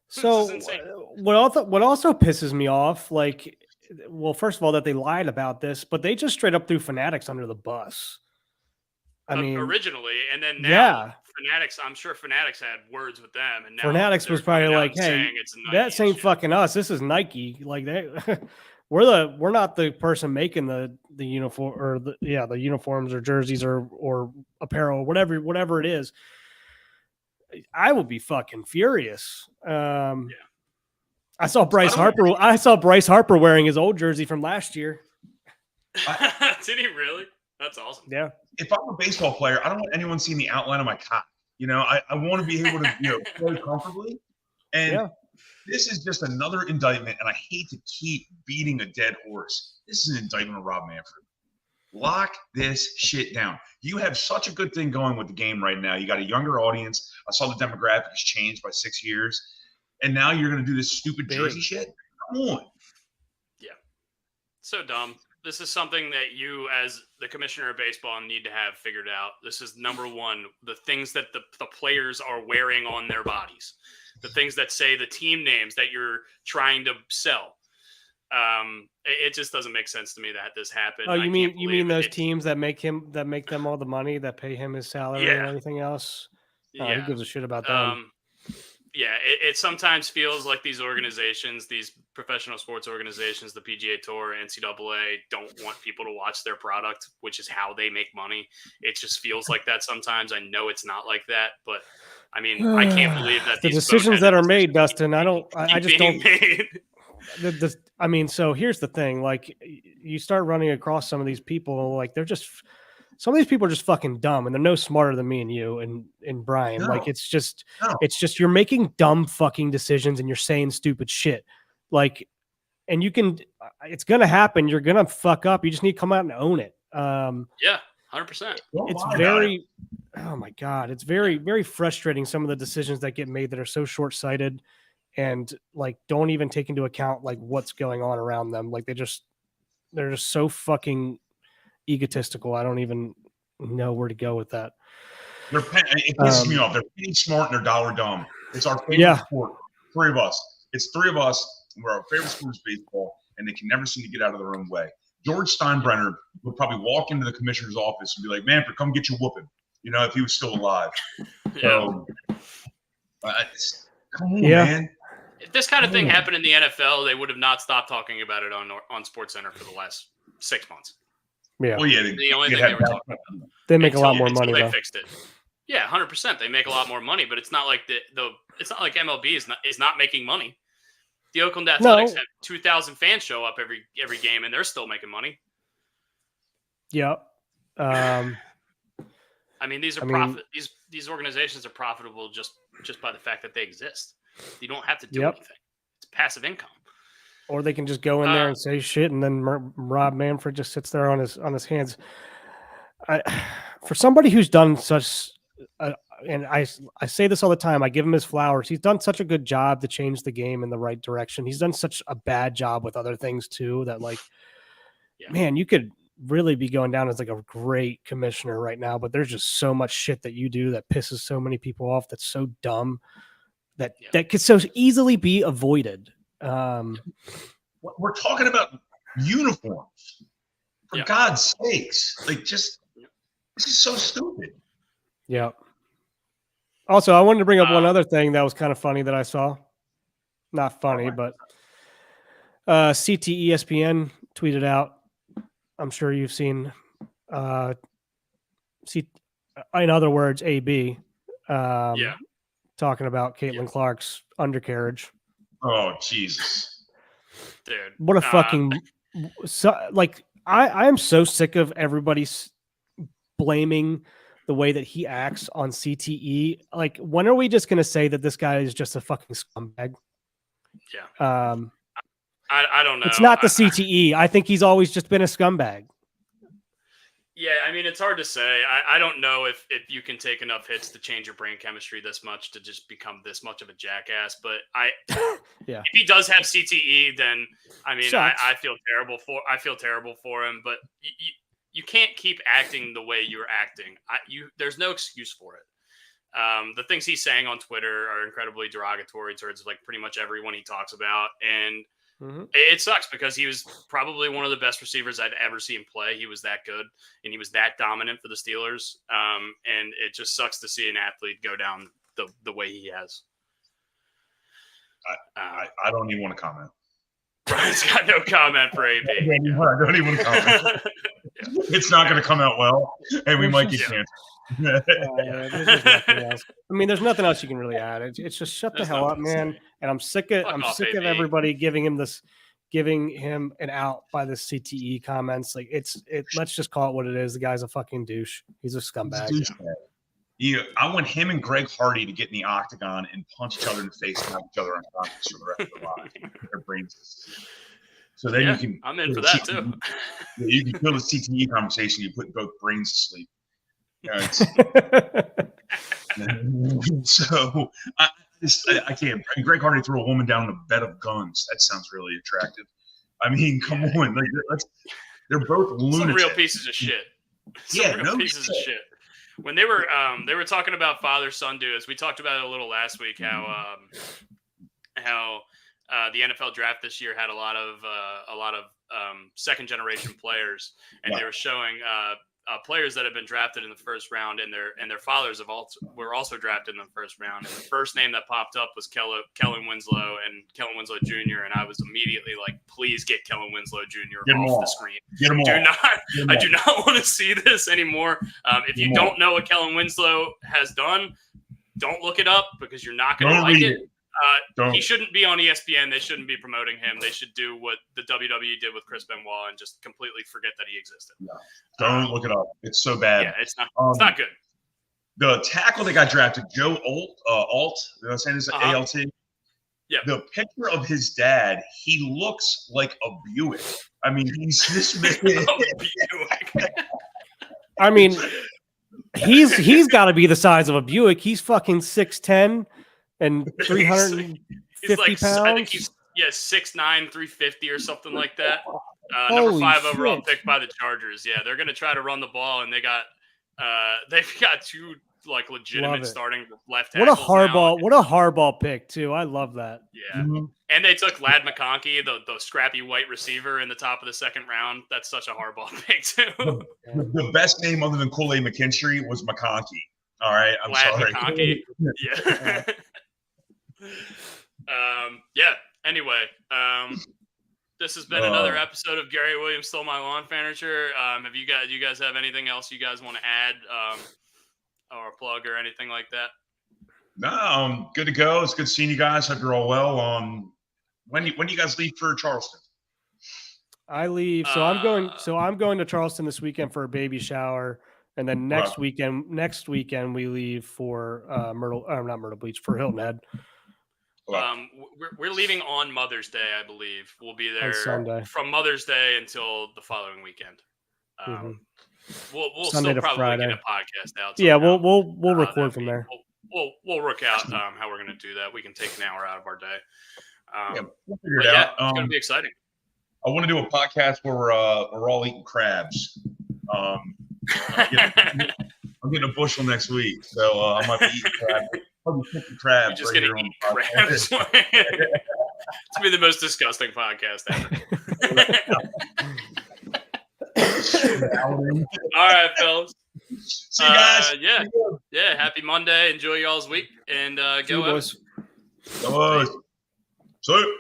So This is insane. what also pisses me off, like, well, first of all, that they lied about this, but they just straight up threw Fanatics under the bus. I mean, originally, and then now yeah. Fanatics. I'm sure Fanatics had words with them, and now Fanatics was probably coming out like, and "Hey, saying it's Nike that's and ain't shit." fucking us. This is Nike. Like they, we're not the person making the uniform or the uniforms or jerseys or apparel, whatever it is." I will be fucking furious. I saw Bryce Harper wearing his old jersey from last year. Did he really? That's awesome. Yeah. If I'm a baseball player, I don't want anyone seeing the outline of my cock. You know, I want to be able to play comfortably. And this is just another indictment. And I hate to keep beating a dead horse. This is an indictment of Rob Manfred. Lock this shit down. You have such a good thing going with the game right now. You got a younger audience. I saw the demographic has changed by 6 years. And now you're going to do this stupid jersey shit? Come on. Yeah. So dumb. This is something that you, as the commissioner of baseball, need to have figured out. This is number one, the things that the players are wearing on their bodies, the things that say the team names that you're trying to sell. It just doesn't make sense to me that this happened. Oh, you mean those teams that make them all the money, that pay him his salary and everything else? Who gives a shit about them? Yeah, it sometimes feels like these organizations, these professional sports organizations, the PGA Tour, NCAA, don't want people to watch their product, which is how they make money. It just feels like that sometimes. I know it's not like that, but I mean, I can't believe that the decisions that are made, Dustin. I just don't. Made. I mean, so here's the thing: like, you start running across some of these people, like some of these people are just fucking dumb, and they're no smarter than me and you and Brian. No. Like, it's just you're making dumb fucking decisions and you're saying stupid shit. Like, and it's gonna happen. You're gonna fuck up. You just need to come out and own it. Yeah, 100%. Oh my God, it's very, very frustrating. Some of the decisions that get made that are so short-sighted and like don't even take into account like what's going on around them. Like they're just so fucking egotistical. I don't even know where to go with that. It pisses me off. They're penny smart and they're dollar dumb. It's our favorite sport. Three of us. It's three of us where our favorite sport is baseball, and they can never seem to get out of their own way. George Steinbrenner would probably walk into the commissioner's office and be like, "Manfred, come get your whooping," if he was still alive. So, come on, man. If this kind of thing happened in the NFL, they would have not stopped talking about it on SportsCenter for the last 6 months. Yeah. Well, yeah. The only thing they were talking about. They make a lot more money. They fixed it. Yeah, 100%. They make a lot more money, but it's not like it's not like MLB is not making money. The Oakland Athletics have 2,000 fans show up every game, and they're still making money. Yep. I mean, these organizations are profitable just by the fact that they exist. You don't have to do anything. It's passive income. Or they can just go in there and say shit, and then Rob Manfred just sits there on his hands. For somebody who's done such, and I say this all the time, I give him his flowers. He's done such a good job to change the game in the right direction. He's done such a bad job with other things too that, like, man, you could really be going down as like a great commissioner right now. But there's just so much shit that you do that pisses so many people off. That's so dumb that could so easily be avoided. We're talking about uniforms, for God's sakes. Like, just this is so stupid. Yeah. Also, I wanted to bring up one other thing that was kind of funny that I saw. Not funny, but CT ESPN tweeted out. I'm sure you've seen. In other words, AB. Talking about Caitlin Clark's undercarriage. Oh, Jesus. Dude. What a fucking... I am so sick of everybody's blaming the way that he acts on CTE. Like, when are we just going to say that this guy is just a fucking scumbag? Yeah. I don't know. It's not the CTE. I think he's always just been a scumbag. Yeah, I mean, it's hard to say. I don't know if you can take enough hits to change your brain chemistry this much to just become this much of a jackass. But Yeah. if he does have CTE, then I mean, Sucks. I feel terrible for him. But you can't keep acting the way you're acting. There's no excuse for it. The things he's saying on Twitter are incredibly derogatory towards like pretty much everyone he talks about, and it sucks because he was probably one of the best receivers I've ever seen play. He was that good and he was that dominant for the Steelers. And it just sucks to see an athlete go down the way he has. I don't even want to comment. Brian's got no comment for AP. I don't even comment. It's not going to come out well, and we might get canceled. There's just nothing else. I mean, there's nothing else you can really add. It's just shut the hell up, man. And I'm sick of everybody giving him an out by the CTE comments. Like let's just call it what it is. The guy's a fucking douche. He's a scumbag. Yeah, I want him and Greg Hardy to get in the octagon and punch each other in the face and have each other unconscious for the rest of their lives. Their brains. So then you can. I'm in for that too. You can kill the CTE conversation. You put both brains to sleep. So I can't. Greg Hardy threw a woman down in a bed of guns. That sounds really attractive. I mean, come on. They're both lunatics. Some real pieces of shit. Pieces of shit. When they were talking about father-son duos, we talked about it a little last week. How the NFL draft this year had a lot of second-generation players, and they were showing players that have been drafted in the first round, and their fathers were also drafted in the first round. And the first name that popped up was Kellen Winslow and Kellen Winslow Jr. And I was immediately like, "Please get Kellen Winslow Jr. off the screen. I do not want to see this anymore. If you don't know what Kellen Winslow has done, don't look it up because you're not going to like it. He shouldn't be on ESPN. They shouldn't be promoting him. They should do what the WWE did with Chris Benoit and just completely forget that he existed. Yeah. Don't look it up. It's so bad. Yeah, it's not good. The tackle that got drafted, Joe Alt, you know what I'm saying? Is ALT? Yeah. The picture of his dad, he looks like a Buick. I mean, he's this big. I mean, he's got to be the size of a Buick. He's fucking 6'10". And 350 pounds. I think he's 6'9", 350 or something like that. Number 5 overall pick by the Chargers. Yeah, they're gonna try to run the ball, and they've got two like legitimate starting left tackles. What a Harbaugh pick too. I love that. Yeah, and they took Lad McConkey, the scrappy white receiver, in the top of the second round. That's such a Harbaugh pick too. The best name other than Kool-Aid McKinstry was McConkey. All right, I'm sorry. McConkey. Yeah. Anyway, this has been another episode of Gary Williams Stole My Lawn Furniture. Do you guys have anything else you guys want to add, or plug or anything like that? No, good to go. It's good seeing you guys. Hope you're all well. When do you guys leave for Charleston? I leave. So I'm going to Charleston this weekend for a baby shower. And then next weekend we leave for not Myrtle Beach, for Hilton Head. We're leaving on Mother's Day, I believe. We'll be there from Mother's Day until the following weekend. We'll Sunday still probably Friday. get a podcast out. Yeah, we'll record from there. We'll work out how we're going to do that. We can take an hour out of our day. We'll figure it out. It's going to be exciting. I want to do a podcast where we're all eating crabs. I'm getting a bushel next week, so I might be eating crabs. Probably 50 crabs. You're just going to eat crabs. It's be the most disgusting podcast ever. All right, fellas. See you guys. Yeah. Happy Monday. Enjoy y'all's week, and go boys. See you.